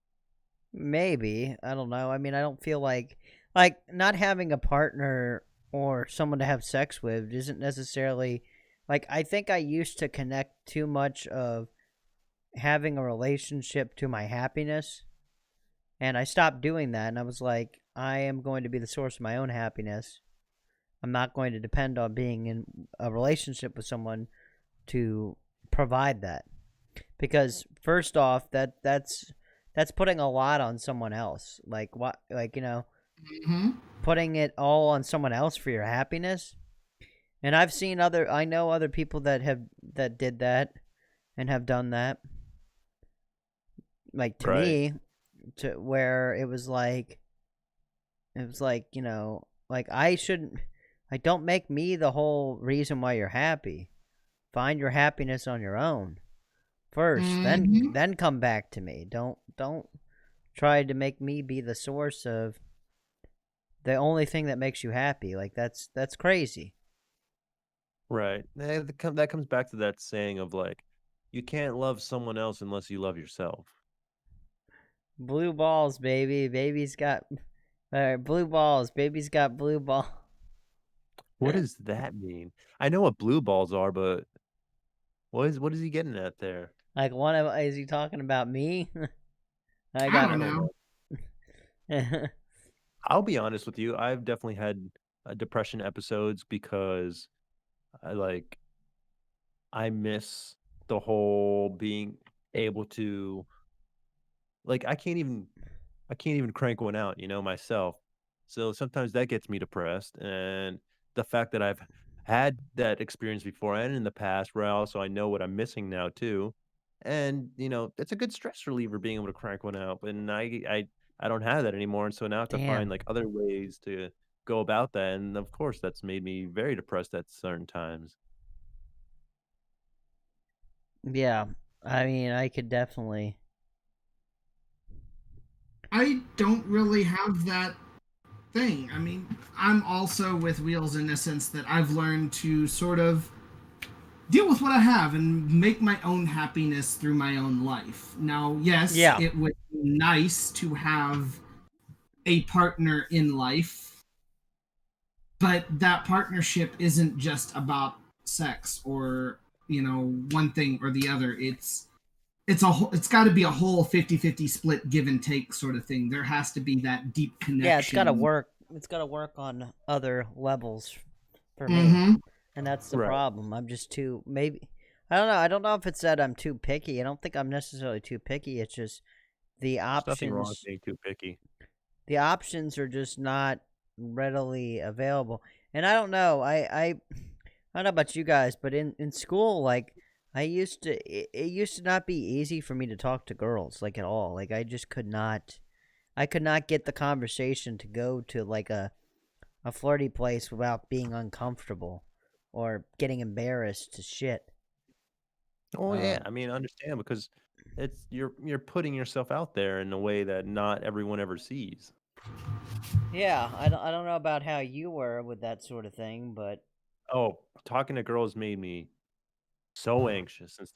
Maybe. I don't know. I mean, I don't feel like not having a partner or someone to have sex with isn't necessarily like I think I used to connect too much of having a relationship to my happiness, and I stopped doing that, and I was like, I am going to be the source of my own happiness. I'm not going to depend on being in a relationship with someone to provide that. Because first off, that's putting a lot on someone else. Like what, like, Mm-hmm. putting it all on someone else for your happiness. And I know other people that did that and have done that. Like to Right. me, to where it was like, like I shouldn't, like, don't make me the whole reason why you're happy. Find your happiness on your own first, Mm-hmm. then come back to me. Don't try to make me be the source of the only thing that makes you happy. Like that's crazy. Right. That comes back to that saying of like, you can't love someone else unless you love yourself. Blue balls, baby. Baby's got blue balls. Baby's got blue ball. What does that mean? I know what blue balls are, but what is he getting at there? Like is he talking about me? I I got I don't don't know. know. I'll be honest with you. I've definitely had depression episodes because I like I miss the whole being able to like I can't even crank one out, myself. So sometimes that gets me depressed and the fact that I've had that experience before and in the past where I know what I'm missing now too. and it's a good stress reliever being able to crank one out. And I don't have that anymore, and so now I have to find Damn. like other ways to go about that. And of course, that's made me very depressed at certain times. Yeah. I mean, I could definitely. I don't really have that thing. I mean, I'm also with Wheels in the sense that I've learned to sort of deal with what I have and make my own happiness through my own life. Now, yes, Yeah. it would be nice to have a partner in life, but that partnership isn't just about sex or, one thing or the other. It's got to be a whole 50-50 split, give and take sort of thing. There has to be that deep connection. Yeah, it's got to work. It's got to work on other levels for me. Mm-hmm. And that's the Right. problem. I'm just too, maybe, I don't know. I don't know if it's that I'm too picky. I don't think I'm necessarily too picky. It's just the There's nothing wrong with options. being too picky. The options are just not readily available. And I don't know. I don't know about you guys, but in school, like, it used to not be easy for me to talk to girls, like, at all. Like, I just could not. I could not get the conversation to go to like a flirty place without being uncomfortable or getting embarrassed to shit. Oh yeah, Um, I mean, I understand because you're putting yourself out there in a way that not everyone ever sees. yeah, I don't know about how you were with that sort of thing, but Oh, talking to girls made me so anxious since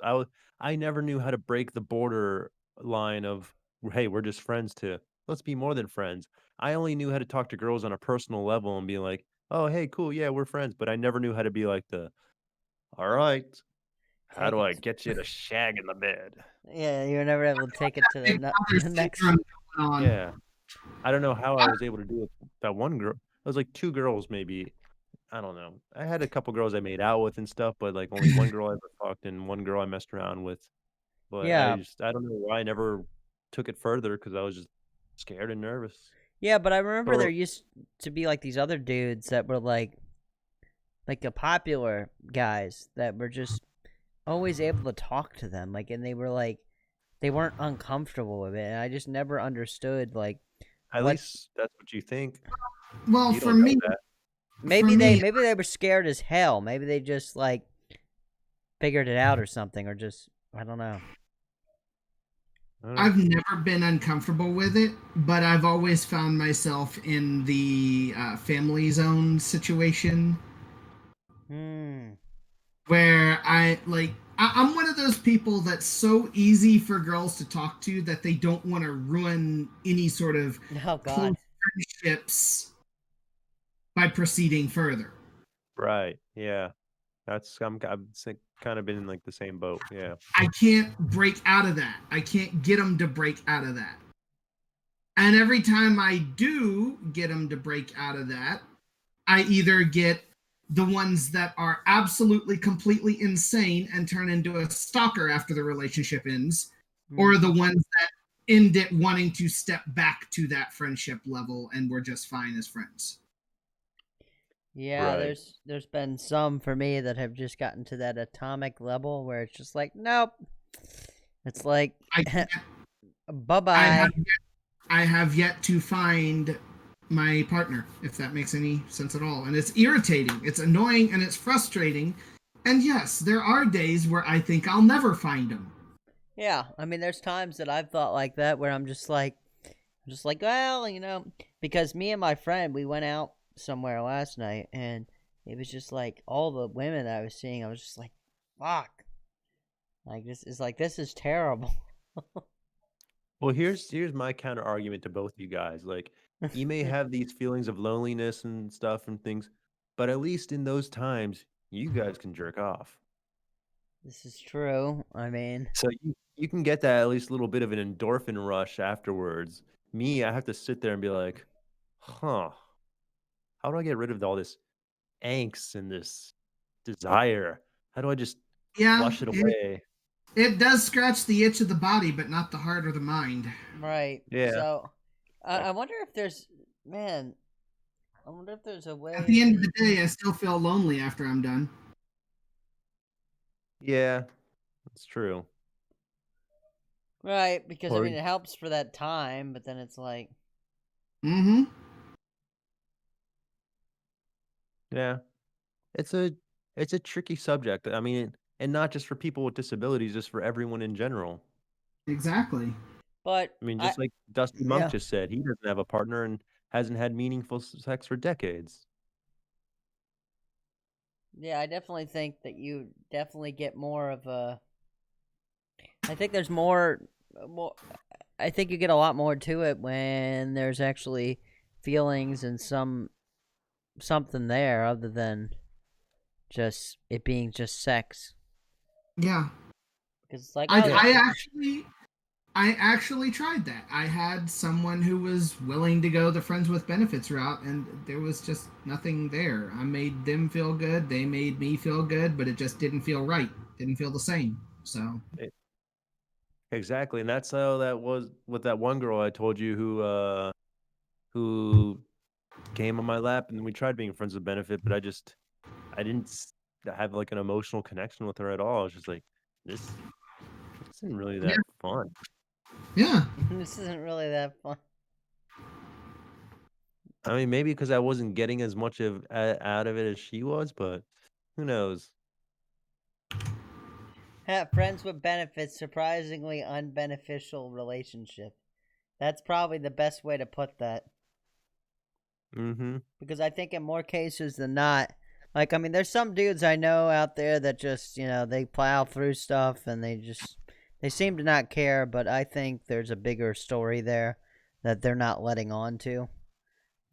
I never knew how to break the border line of, hey, we're just friends, to let's be more than friends. I only knew how to talk to girls on a personal level and be like, oh, hey, cool, yeah, we're friends. But I never knew how to be like all right, how take do it. I get you to shag in the bed? Yeah, you were never able to take it to Big brother the next. syndrome going on. Yeah. I don't know how I was able to do it. That one girl, it was like two girls, maybe. I don't know. I had a couple girls I made out with and stuff, but like only one girl I ever fucked and one girl I messed around with. But Yeah, I don't know why I never took it further because I was just scared and nervous. yeah, but I remember But there used to be like these other dudes that were like the popular guys that were just always able to talk to them, like, and they were like they weren't uncomfortable with it, and I just never understood like at what. least that's what you think. Well, You for don't know me, that. Maybe they were scared as hell. Maybe they just like figured it out or something, or just I don't know. I don't know. I've never been uncomfortable with it, but I've always found myself in the family zone situation Hmm. where I'm one of those people that's so easy for girls to talk to that they don't want to ruin any sort of Oh close God. friendships by proceeding further. Right. Yeah. I've kind of been in like the same boat. Yeah. I can't break out of that. I can't get them to break out of that. And every time I do get them to break out of that, I either get the ones that are absolutely completely insane and turn into a stalker after the relationship ends, or the ones that end it wanting to step back to that friendship level and we're just fine as friends. Yeah, Right. there's been some for me that have just gotten to that atomic level where it's just like nope. It's like I, bye I, bye. have yet, I have yet to find my partner, if that makes any sense at all. And it's irritating, it's annoying, and it's frustrating. And yes, there are days where I think I'll never find him. Yeah, I mean, there's times that I've thought like that where I'm just like, well, because me and my friend we went out somewhere last night and it was just like all the women that I was seeing, I was just like, fuck, like this is terrible. Well, here's my counter argument to both you guys. Like, you may have these feelings of loneliness and stuff and things, but at least in those times, you guys can jerk off. This is true. I mean, So you can get that at least a little bit of an endorphin rush afterwards. Me, I have to sit there and be like, huh, how do I get rid of all this angst and this desire? How do I just Yeah, flush it away? it does scratch the itch of the body, but not the heart or the mind. right. Yeah. So, I wonder if there's, man, I wonder if there's a way. At the end of the day, I still feel lonely after I'm done. Yeah, that's true. Right, because I Or- mean it helps for that time, but then it's like, Mm-hmm. Yeah, it's a tricky subject. I mean, and not just for people with disabilities, just for everyone in general. Exactly. but I mean, I just like Dusty Monk yeah. just said, he doesn't have a partner and hasn't had meaningful sex for decades. Yeah, I definitely think that you definitely get more of a. I think there's more. I think you get a lot more to it when there's actually feelings and something there other than just it being just sex. Yeah. Because it's like, I, oh yeah, I actually I actually tried that. I had someone who was willing to go the friends with benefits route, and there was just nothing there. I made them feel good, they made me feel good, but it just didn't feel right. Didn't feel the same. So Exactly, and that's how that was with that one girl I told you who came on my lap, and we tried being friends with benefit, but I didn't have like an emotional connection with her at all. I was just like, this isn't really yeah, that fun. yeah. this isn't really that fun. I mean, maybe because I wasn't getting as much out of it as she was, but who knows? Friends with benefits, surprisingly unbeneficial relationship. That's probably the best way to put that. Mm-hmm. Because I think in more cases than not, like, I mean, there's some dudes I know out there that just, they plow through stuff and they seem to not care, but I think there's a bigger story there that they're not letting on to.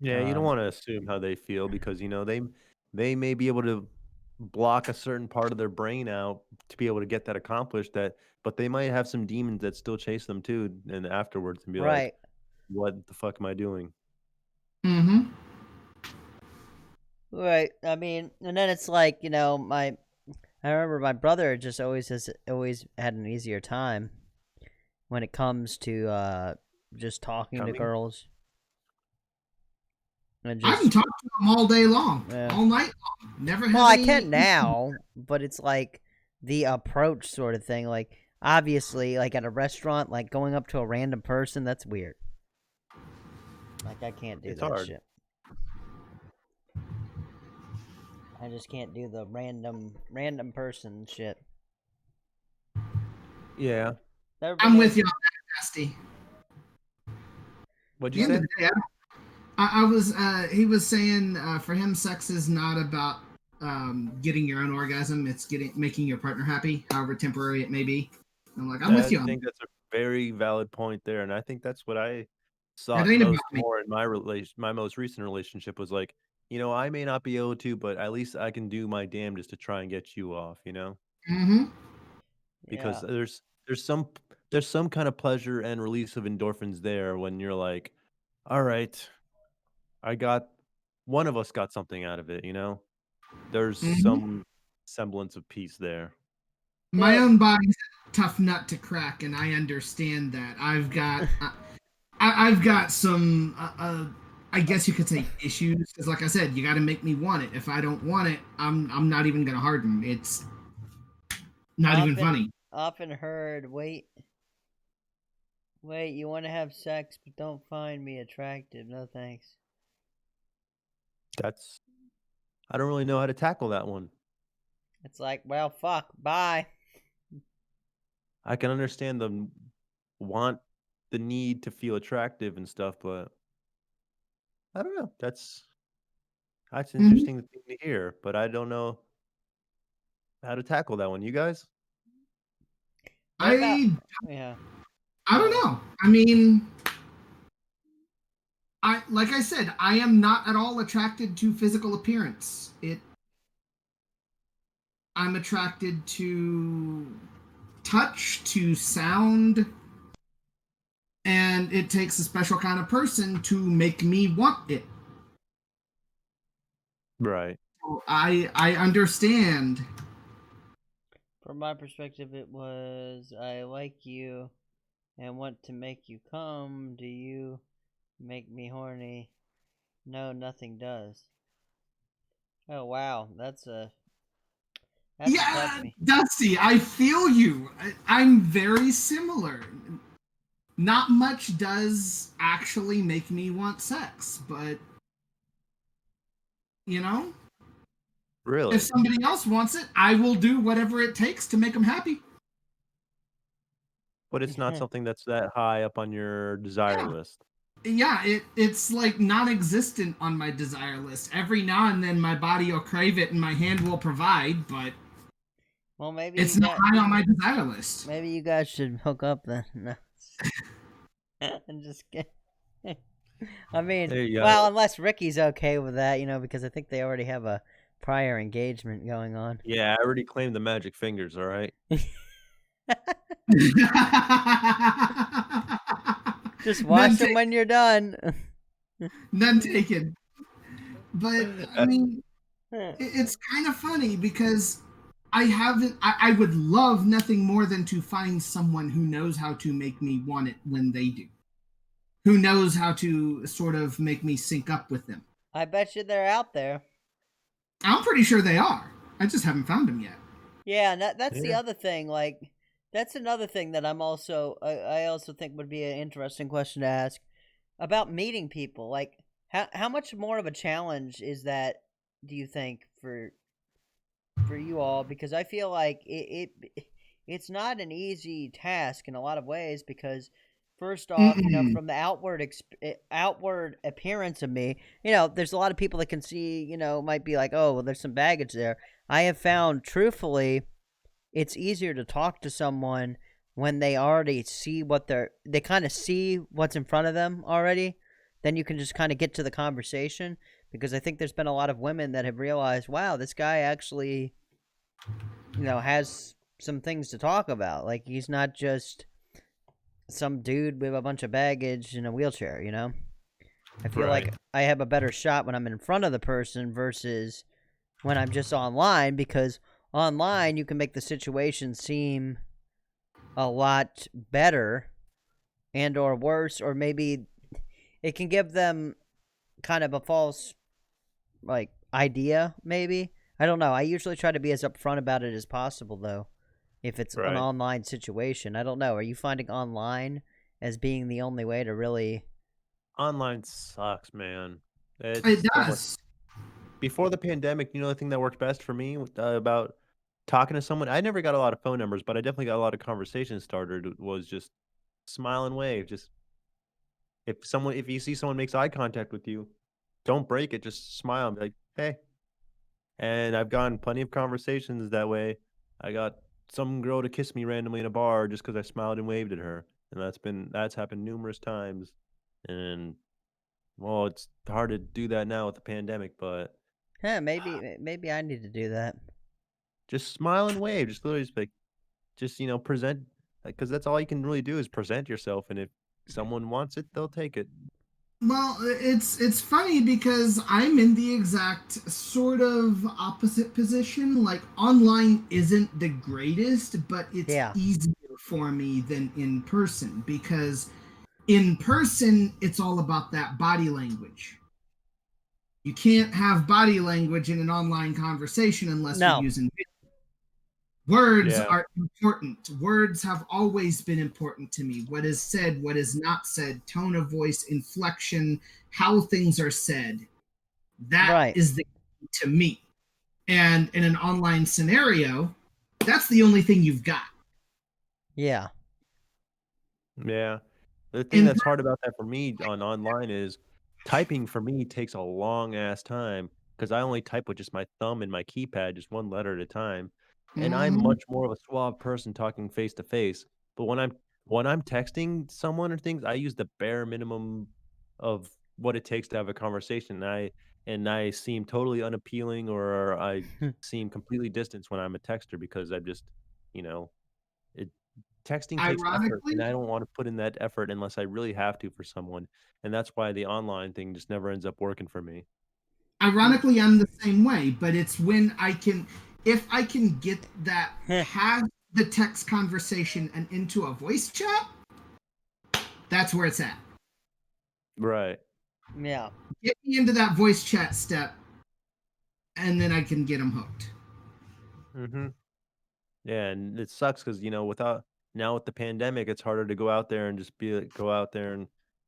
Yeah, you don't want to assume how they feel because they may be able to block a certain part of their brain out to be able to get that accomplished. But they might have some demons that still chase them too, and afterwards and be like, Right. "What the fuck am I doing?" Mm-hmm. Right. I mean, and then it's like, I remember my brother just always had an easier time when it comes to just talking to Coming? girls and I can just talk to them all day long, yeah. all night long. Never Well, have I any. can now, but it's like the approach sort of thing. Like obviously, like at a restaurant, like going up to a random person, that's weird. Like I can't do It's that hard. shit. I just can't do the random person shit. Yeah. Never been I'm able. with you on that, Nasty. What'd At you the end of say? the day, I was he was saying for him sex is not about getting your own orgasm, it's getting making your partner happy, however temporary it may be. I'm like, I'm with I you on think that's a very valid point there, and I think that's what I that. It sought ain't about most me. more in my most recent relationship was like, I may not be able to, but at least I can do my damnedest to try and get you off, Mm-hmm. because Yeah. there's some kind of pleasure and release of endorphins there when you're like, all right, I got one of us got something out of it. There's Mm-hmm. some semblance of peace there. My Yeah. own body's a tough nut to crack, and I understand that. I've got some I guess you could say issues because, like I said, you got to make me want it. If I don't want it, I'm not even gonna harden. It's not even often funny. often heard. Wait. You want to have sex, but don't find me attractive. No thanks. That's I don't really know how to tackle that one. It's like, well, fuck. Bye. I can understand want the need to feel attractive and stuff, but I don't know. That's an Mhm. interesting thing to hear, but I don't know how to tackle that one. You guys? What about? I Yeah. I Go don't ahead. know. I mean, I like I said, I am not at all attracted to physical appearance. I'm attracted to touch, to sound, and it takes a special kind of person to make me want it. Right. So I understand. From my perspective, it was I like you and want to make you come. Do you make me horny? No, nothing does. Oh wow, That's what Yeah, touched me. Dusty, I feel you. I'm very similar. Not much does actually make me want sex, but you know, Really? if somebody else wants it, I will do whatever it takes to make them happy. But it's not something that's that high up on your desire Yeah. list. Yeah, it's like non-existent on my desire list. Every now and then my body will crave it and my hand will provide, but Well, maybe it's you not high on my desire list. maybe you guys should hook up then. No. I'm just kidding. I mean, There you go. well, unless Ricky's okay with that, because I think they already have a prior engagement going on. Yeah, I already claimed the magic fingers, all right? Just wash them None when you're done. None taken. But I mean, it's kind of funny because I would love nothing more than to find someone who knows how to make me want it when they do. Who knows how to sort of make me sync up with them. I bet you they're out there. I'm pretty sure they are. I just haven't found them yet. Yeah, and that's the Yeah. other thing. Like, that's another thing that I also think would be an interesting question to ask about meeting people. Like, how much more of a challenge is that? Do you think for you all? Because I feel like it's not an easy task in a lot of ways. Because first off, Mm-mm. from the outward appearance of me, there's a lot of people that can see, might be like, oh, well, there's some baggage there. I have found, truthfully, it's easier to talk to someone when they already see they kind of see what's in front of them already. Then you can just kind of get to the conversation, because I think there's been a lot of women that have realized, wow, this guy actually, has some things to talk about. Like, he's not just some dude with a bunch of baggage in a wheelchair, I feel like Right. I have a better shot when I'm in front of the person versus when I'm just online, because online you can make the situation seem a lot better and or worse, or maybe it can give them kind of a false idea, maybe. I don't know. I usually try to be as upfront about it as possible, though, if it's an Right. online situation. I don't know. Are you finding online as being the only way to really... Online sucks, man. It It's so much- does. Before the pandemic, the thing that worked best for me about talking to someone, I never got a lot of phone numbers, but I definitely got a lot of conversations started, was just smile and wave. Just if you see someone makes eye contact with you, don't break it, just smile and be like, hey. And I've gotten plenty of conversations that way. I got some girl to kiss me randomly in a bar just because I smiled and waved at her. And that's happened numerous times. And well, it's hard to do that now with the pandemic, but maybe I need to do that. just smile and wave. Just literally just present, because that's all you can really do is present yourself. And if someone wants it, they'll take it. Well, it's funny because I'm in the exact sort of opposite position. Like, online isn't the greatest, but it's Yeah. easier for me than in person, because in person it's all about that body language. You can't have body language in an online conversation unless No. you're using video. Words Yeah. are important. Words have always been important to me. What is said, what is not said, tone of voice, inflection, how things are said. That is Right. the key to me. And in an online scenario, that's the only thing you've got. Yeah. Yeah. The thing In that's hard about that for me on online is typing for me takes a long ass time because I only type with just my thumb and my keypad, just one letter at a time. And I'm Mhm. much more of a suave person talking face to face. But when I'm texting someone or things, I use the bare minimum of what it takes to have a conversation. And I seem totally unappealing, or I seem completely distant when I'm a texter because I'm just, it texting takes effort, Ironically, and I don't want to put in that effort unless I really have to for someone. And that's why the online thing just never ends up working for me. ironically, I'm the same way, but it's when if I can get that past the text conversation and into a voice chat, that's where it's at. Right. Yeah. Get me into that voice chat step, and then I can get them hooked. Mm-hmm. Yeah, and it sucks because without now with the pandemic, it's harder to go out there and just go out there and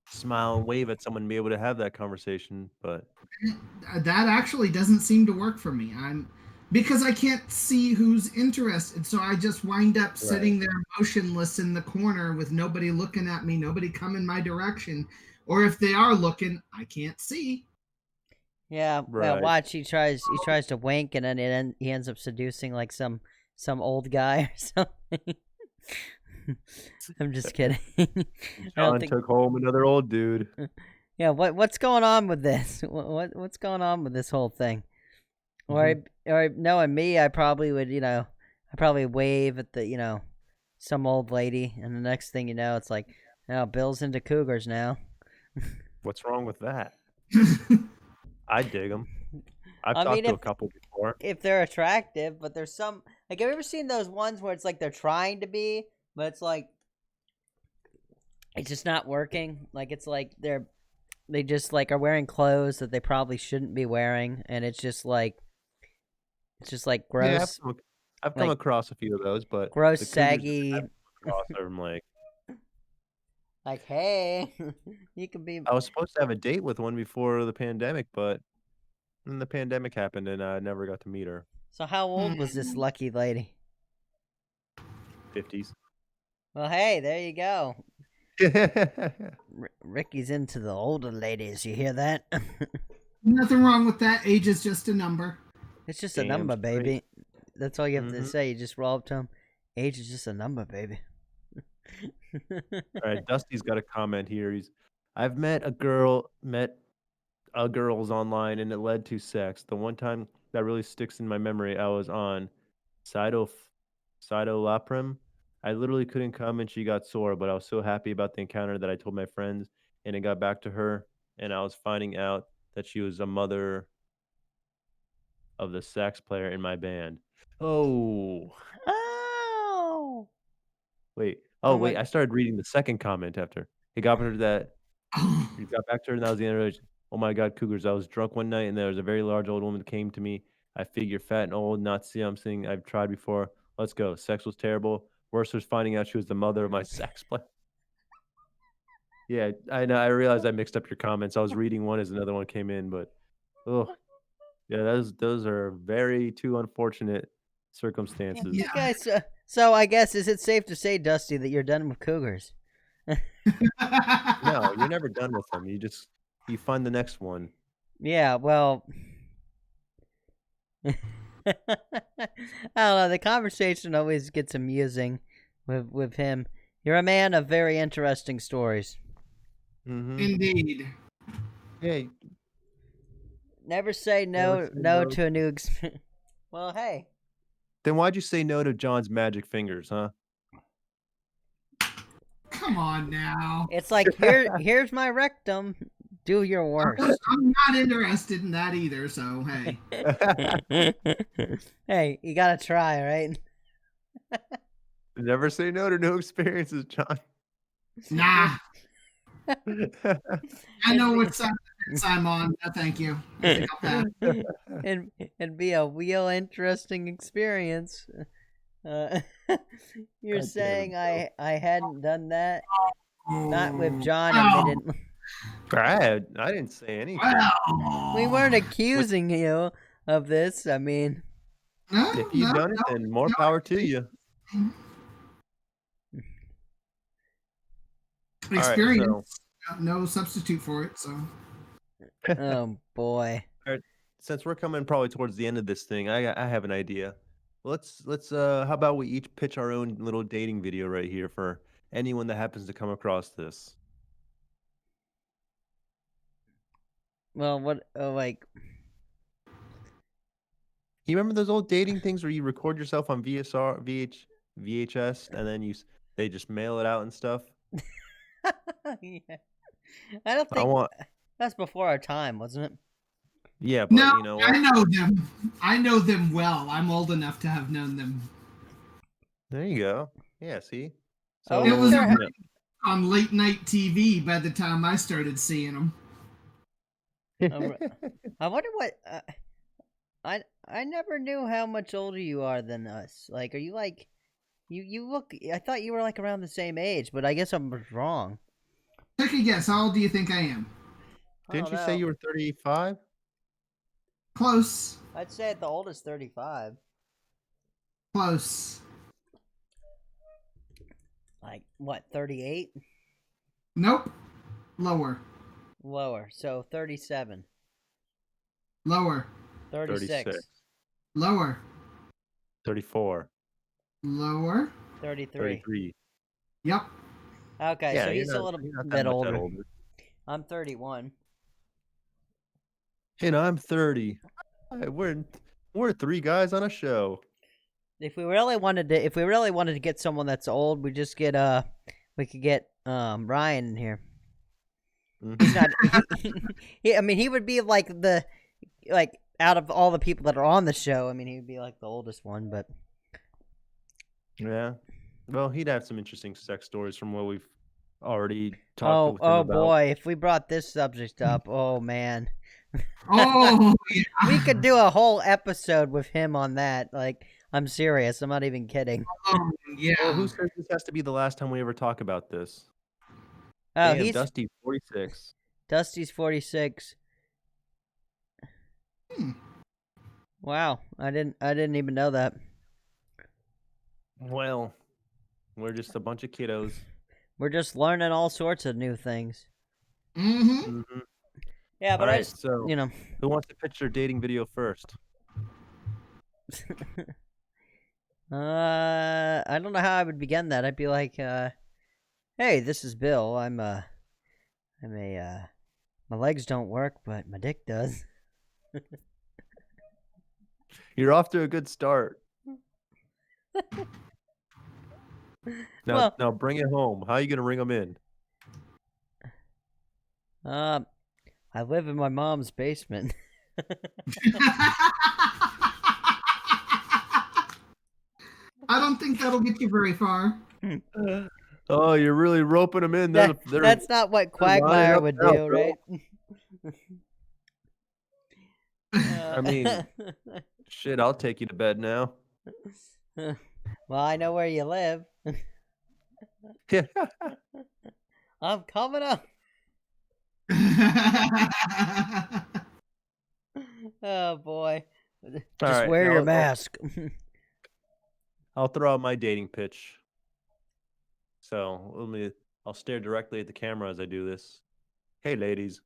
smile and wave at someone and be able to have that conversation. But That actually doesn't seem to work for me. I'm because I can't see who's interested, so I just wind up sitting there motionless in the corner with nobody looking at me, nobody coming my direction, or if they are looking, I can't see. Yeah, well, right, watch. He tries to wink, and then he ends up seducing like some old guy or something. I'm just kidding. I don't John think. took home another old dude. Yeah, what's going on with this? What's going on with this whole thing? Or knowing me, I probably would, I probably wave at the some old lady, and the next thing you know, it's like, Bill's into cougars now. What's wrong with that? I dig them. I've I mean, talked to a couple before. if they're attractive, but there's some like, have you ever seen those ones where it's like they're trying to be, but it's like it's just not working? Like it's like they just like are wearing clothes that they probably shouldn't be wearing, and it's just like Yeah, gross, I've come like across a few of those, but gross, the cougars saggy. I've come across, I'm like, Like, hey, you can be. I was supposed to have a date with one before the pandemic, but then the pandemic happened and I never got to meet her. So how old was this lucky lady? 50s. Well, hey, there you go. Ricky's into the older ladies. You hear that? Nothing wrong with that. Age is just a number. It's just a Damn number, straight. baby. That's all you have to Mhm. say. You just roll up to him. Age is just a number, baby. All right, Dusty's got a comment here. I've met girls online and it led to sex. The one time that really sticks in my memory, I was on Cytolaprim. I literally couldn't come and she got sore, but I was so happy about the encounter that I told my friends and it got back to her and I was finding out that she was a mother of the sax player in my band. Oh, Oh. wait. Oh Oh, my. wait. I started reading the second comment after. It got back to that. He got back to her, and that was the end of it. Oh my God, cougars! I was drunk one night, and there was a very large old woman that came to me. I figure fat and old, not something I've tried before. Let's go. Sex was terrible. Worse was finding out she was the mother of my sax player. Yeah, I know. I realized I mixed up your comments. I was reading one as another one came in, but oh yeah, those are very two unfortunate circumstances. Yeah. Okay, so I guess is it safe to say, Dusty, that you're done with cougars? No, you're never done with them. You find the next one. Yeah, well, I don't know. The conversation always gets amusing with him. You're a man of very interesting stories. Mm-hmm. Indeed. Hey, Never say Never say no no. to a new experience. Well, hey, then why'd you say no to John's magic fingers, huh? Come on now. it's like here's my rectum. Do your worst. I'm not interested in that either, so hey. Hey, you gotta try, right? Never say no to new experiences, John. Nah. I know what side of the fence I'm on. No, thank you. I think I'll pass. and be a real interesting experience. You're God damn saying it, I hadn't done that? Not with Oh, John, and we well, didn't. I didn't say anything. well. We weren't accusing you of this. I mean, No, If you've no, done it, no, then more no. power to you. All right, Experience. No substitute for it, so. oh boy. since we're coming probably towards the end of this thing, I have an idea. Let's how about we each pitch our own little dating video right here for anyone that happens to come across this. Well, what? Like, You remember those old dating things where you record yourself on VHS, and then they just mail it out and stuff? yeah. I don't I think want, that's before our time, wasn't it? yeah, but No, you know I what? know them. I know them well. I'm old enough to have known them. There you go. Yeah, see. Oh, It was sure. yeah. on late night TV by the time I started seeing them. I wonder what. I never knew how much older you are than us. Like, are you like, you look? I thought you were like around the same age, but I guess I'm wrong. Take a guess. How old do you think I am? I Didn't don't you say know. you were 35? Close. I'd say at the oldest 35. Close. Like what? 38? Nope. Lower. Lower. So 37. Lower. 36. 36. Lower. 34. Lower. 33. 33. Yep. Okay, Yeah, so you're he's a little not that bit much that older. I'm 31. And I'm 30. We're three guys on a show. If we really wanted to get someone that's old, we just get we could get Ryan in here. He's not. I mean, he would be like out of all the people that are on the show. I mean, he would be like the oldest one, but Yeah. Well, he'd have some interesting sex stories from what we've already talked with him oh about. boy, if we brought this subject up, oh man, Oh, yeah. we could do a whole episode with him on that. Like, I'm serious. I'm not even kidding. Oh, yeah. Well, who says this has to be the last time we ever talk about this? Oh, Damn, he's Dusty 46. Dusty's 46. Hmm. Wow, I didn't even know that. Well, we're just a bunch of kiddos. We're just learning all sorts of new things. Mm-hmm. Mm-hmm. Yeah, but All I right, just, so you know, who wants to pitch their dating video first? I don't know how I would begin that. I'd be like, hey, this is Bill. My legs don't work, but my dick does. You're off to a good start. Now, Well, bring it home. How are you gonna ring them in? I live in my mom's basement. I don't think that'll get you very far. Oh, you're really roping them in. That's not what Quagmire up would now, do, bro. right? I mean, shit, I'll take you to bed now. well, I know where you live. Yeah. I'm coming up. Oh boy. Just right, wear now your I'll- mask. I'll throw out my dating pitch. So I'll stare directly at the camera as I do this. Hey, ladies,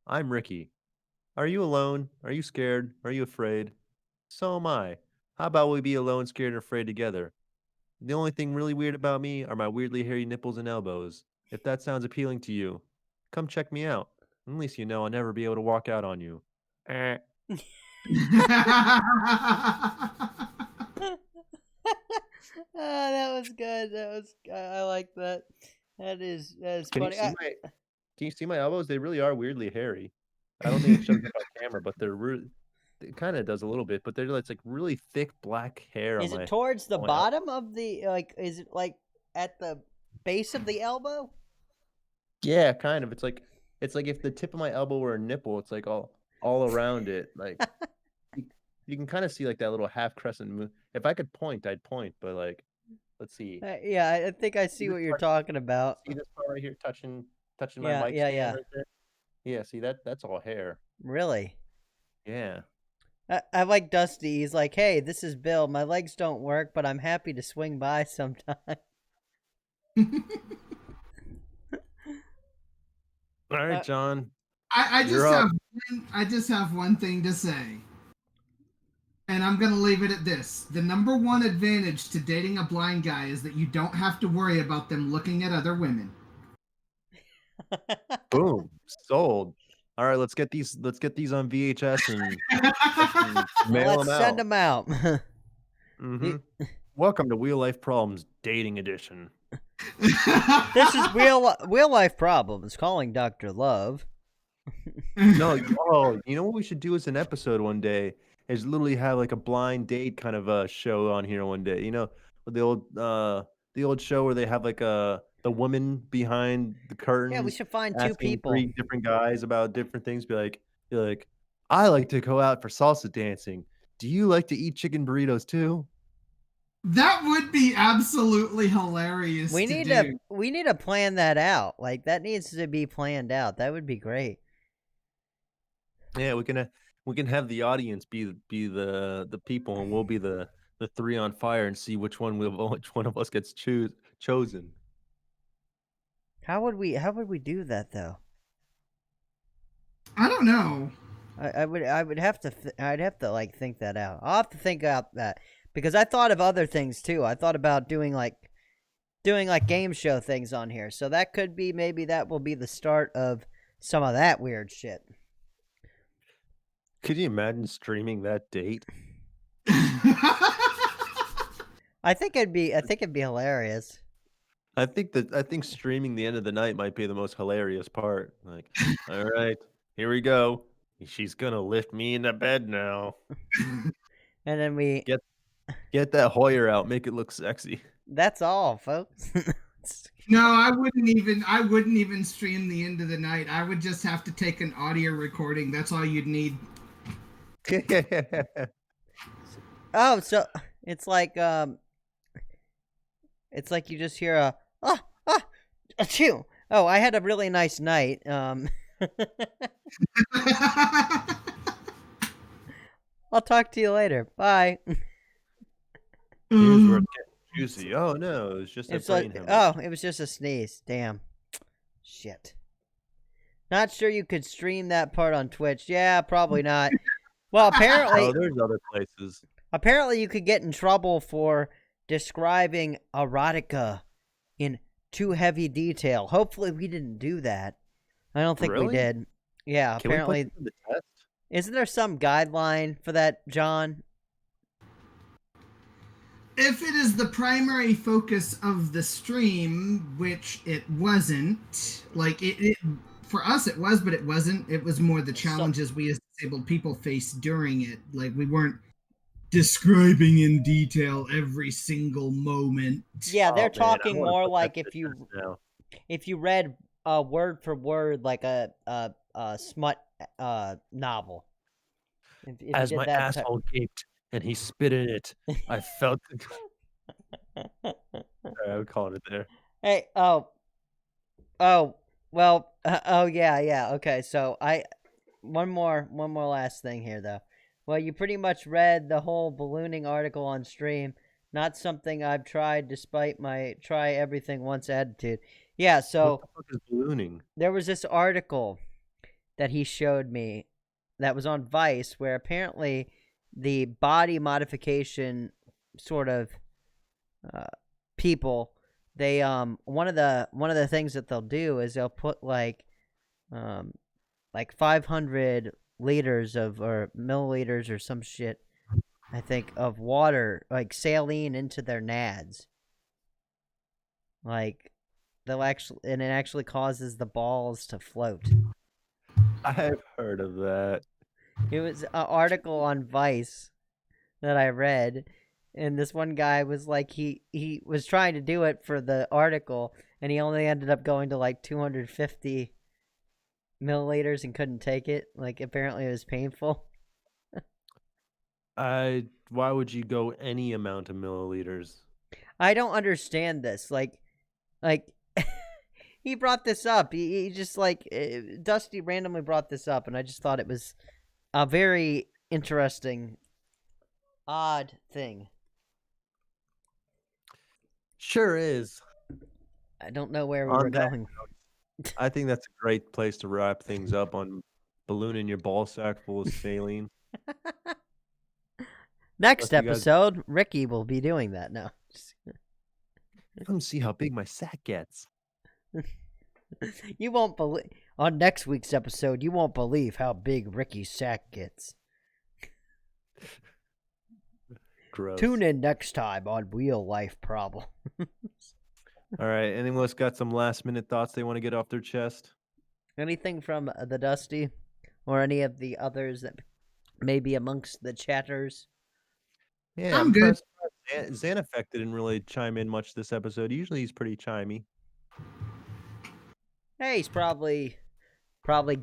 I'm Ricky. Are you alone? Are you scared? Are you afraid? So am I. How about we be alone, scared, and afraid together? The only thing really weird about me are my weirdly hairy nipples and elbows. If that sounds appealing to you, come check me out. At least you know I'll never be able to walk out on you. Eh. Oh, that was good. I like that. That is Can you funny. can you see my elbows? They really are weirdly hairy. I don't think it shows up on camera, but it kind of does a little bit, but it's like really thick black hair Is on my. it towards the on my bottom of the is it like at the base of the elbow? Yeah, kind of. It's like if the tip of my elbow were a nipple, it's like all around it. Like you can kind of see like that little half crescent move. If I could point, I'd point, but like, let's see. Yeah, I think I see this what you're part- talking about. See this part right here, touching Yeah, my mic yeah, stand yeah. right there. Yeah, see that's all hair. Really? Yeah. I like Dusty. He's like, hey, this is Bill. My legs don't work, but I'm happy to swing by sometime. All right, John. I You're up. just have one thing to say. And I'm going to leave it at this. The number one advantage to dating a blind guy is that you don't have to worry about them looking at other women. Boom. Sold. All right, let's get these on VHS and mail Let's them out. send them out. Mhm. Welcome to Real Life Problems Dating Edition. This is real life problems. Calling Dr. Love. No, you know what we should do as an episode one day is literally have like a blind date kind of a show on here one day. You know, with the old show where they have like the woman behind the curtains. Yeah, we should find two asking people. 3 different guys about different things. Be like, I like to go out for salsa dancing. Do you like to eat chicken burritos too? That would be absolutely hilarious. We to need do. to plan that out. Like that needs to be planned out. That would be great. Yeah, we can have the audience be the people, and we'll be the three on fire and see which one of us gets chosen. How would we do that though? I don't know. I would have to I'd have to like think that out. I'll have to think out that because I thought of other things too. I thought about doing like game show things on here. So that could be maybe that will be the start of some of that weird shit. Could you imagine streaming that date? I think it'd be hilarious. I think streaming the end of the night might be the most hilarious part. Like, all right, here we go. She's gonna lift me into bed now. And then we Get that Hoyer out, make it look sexy. that's all, folks. No, I wouldn't even stream the end of the night. I would just have to take an audio recording. That's all you'd need. Oh, so it's like you just hear a achoo. Oh, I had a really nice night. I'll talk to you later. Bye. Here's where it gets juicy. Oh no, it was just a It's brain like, hemorrhage. oh, it was just a sneeze. Damn. Shit. Not sure you could stream that part on Twitch. Yeah, probably not. Well, Oh, there's other places. apparently you could get in trouble for describing erotica in too heavy detail. Hopefully we didn't do that. I don't think we Really? did. Yeah, Can we apparently. put this to the test? Isn't there some guideline for that, John? If it is the primary focus of the stream, which it wasn't, like it for us it was, but it wasn't. It was more the challenges we as disabled people faced during it. Like we weren't describing in detail every single moment. Yeah, they're Oh, man, I talking wanna more put like that to the test now. if you read word for word like a smut novel. If you As did my that asshole gaped and he spit in it, I felt. Sorry, I would call it there. Hey, well, yeah, okay. So one more last thing here though. Well, you pretty much read the whole ballooning article on stream. Not something I've tried despite my try everything once attitude. Yeah, so What the fuck is ballooning? there was this article that he showed me that was on Vice where apparently the body modification sort of people, they one of the things that they'll do is they'll put like 500 liters of or milliliters or some shit, I think, of water, like saline, into their nads. Like they'll actually, and it actually causes the balls to float. I've heard of that. It was an article on Vice that I read, and this one guy was like, he was trying to do it for the article, and he only ended up going to like 250 milliliters and couldn't take it. Like apparently it was painful. Why would you go any amount of milliliters? I don't understand this. Like he brought this up. He just like Dusty randomly brought this up, and I just thought it was a very interesting, odd thing. Sure is. I don't know where we On were that going. I think that's a great place to wrap things up on ballooning your ball sack full of saline. Next Unless you guys- episode, Ricky will be doing that now. Come see how big my sack gets. You won't believe on next week's episode. You won't believe how big Ricky's sack gets. Gross. Tune in next time on Real Life Problem. All right. Anyone else got some last minute thoughts they want to get off their chest? Anything from the Dusty or any of the others that may be amongst the chatters? Yeah, I'm good. Xanaffect didn't really chime in much this episode. Usually he's pretty chimey. Hey, he's probably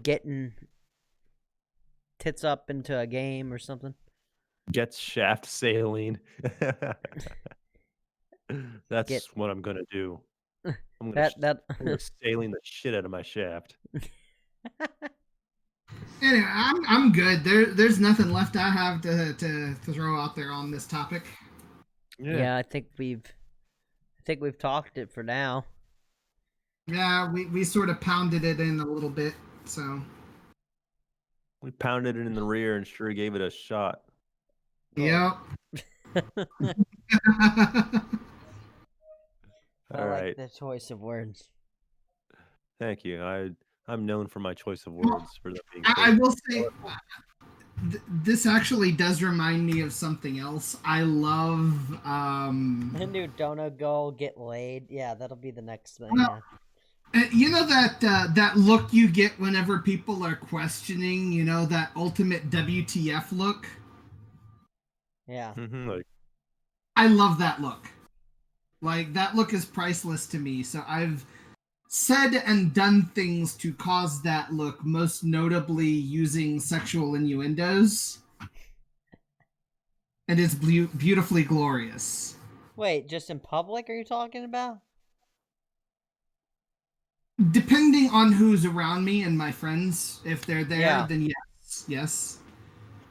getting tits up into a game or something. Gets shaft saline. That's Get- what I'm gonna do. I'm That gonna saline the shit out of my shaft. Anyway, I'm good. There's nothing left I have to throw out there on this topic. yeah, I think we've talked it for now. Yeah, we sort of pounded it in a little bit, so We pounded it in the rear and sure gave it a shot. yep. I All like right. the choice of words. Thank you. I'm known for my choice of words for them being I so will say colorful. this actually does remind me of something else. I love The new Dono Go get laid. Yeah, that'll be the next thing. Well, you know that look you get whenever people are questioning, you know, that ultimate WTF look. Yeah. Like, I love that look. Like, that look is priceless to me. So I've said and done things to cause that look, most notably using sexual innuendos. And it's beautifully glorious. Wait, just in public are you talking about? Depending on who's around me and my friends, if they're there, Yeah. then yes.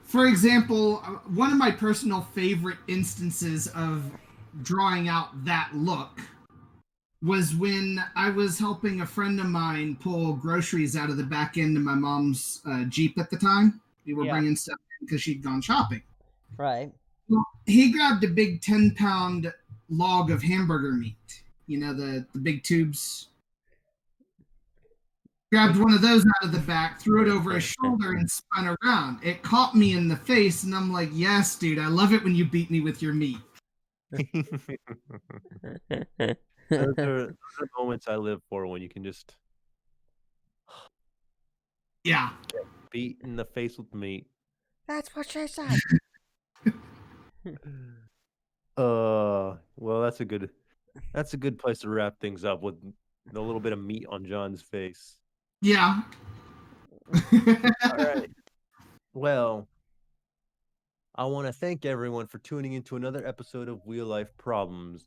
For example, one of my personal favorite instances of drawing out that look was when I was helping a friend of mine pull groceries out of the back end of my mom's Jeep at the time. We were Yeah. bringing stuff in because she'd gone shopping. Right. Well, he grabbed a big 10-pound log of hamburger meat. You know, the big tubes. Grabbed one of those out of the back, threw it over his shoulder, and spun around. It caught me in the face, and I'm like, yes, dude, I love it when you beat me with your meat. those are moments I live for when you can just Yeah. beat in the face with meat. That's what she said. Well, that's a good place to wrap things up with a little bit of meat on John's face. Yeah. All right. Well, I want to thank everyone for tuning into another episode of Wheel Life Problems.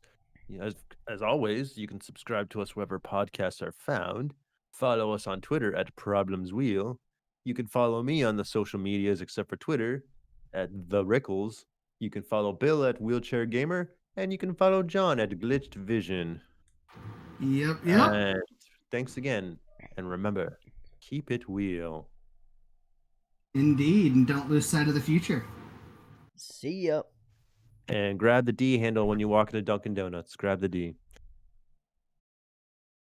As always, you can subscribe to us wherever podcasts are found. Follow us on Twitter at ProblemsWheel. You can follow me on the social medias except for Twitter at The Rickles. You can follow Bill at Wheelchair Gamer, and you can follow John at Glitched Vision. Yep. And thanks again, and remember, keep it wheel. Indeed, and don't lose sight of the future. See ya. And grab the D handle when you walk into Dunkin' Donuts. Grab the D.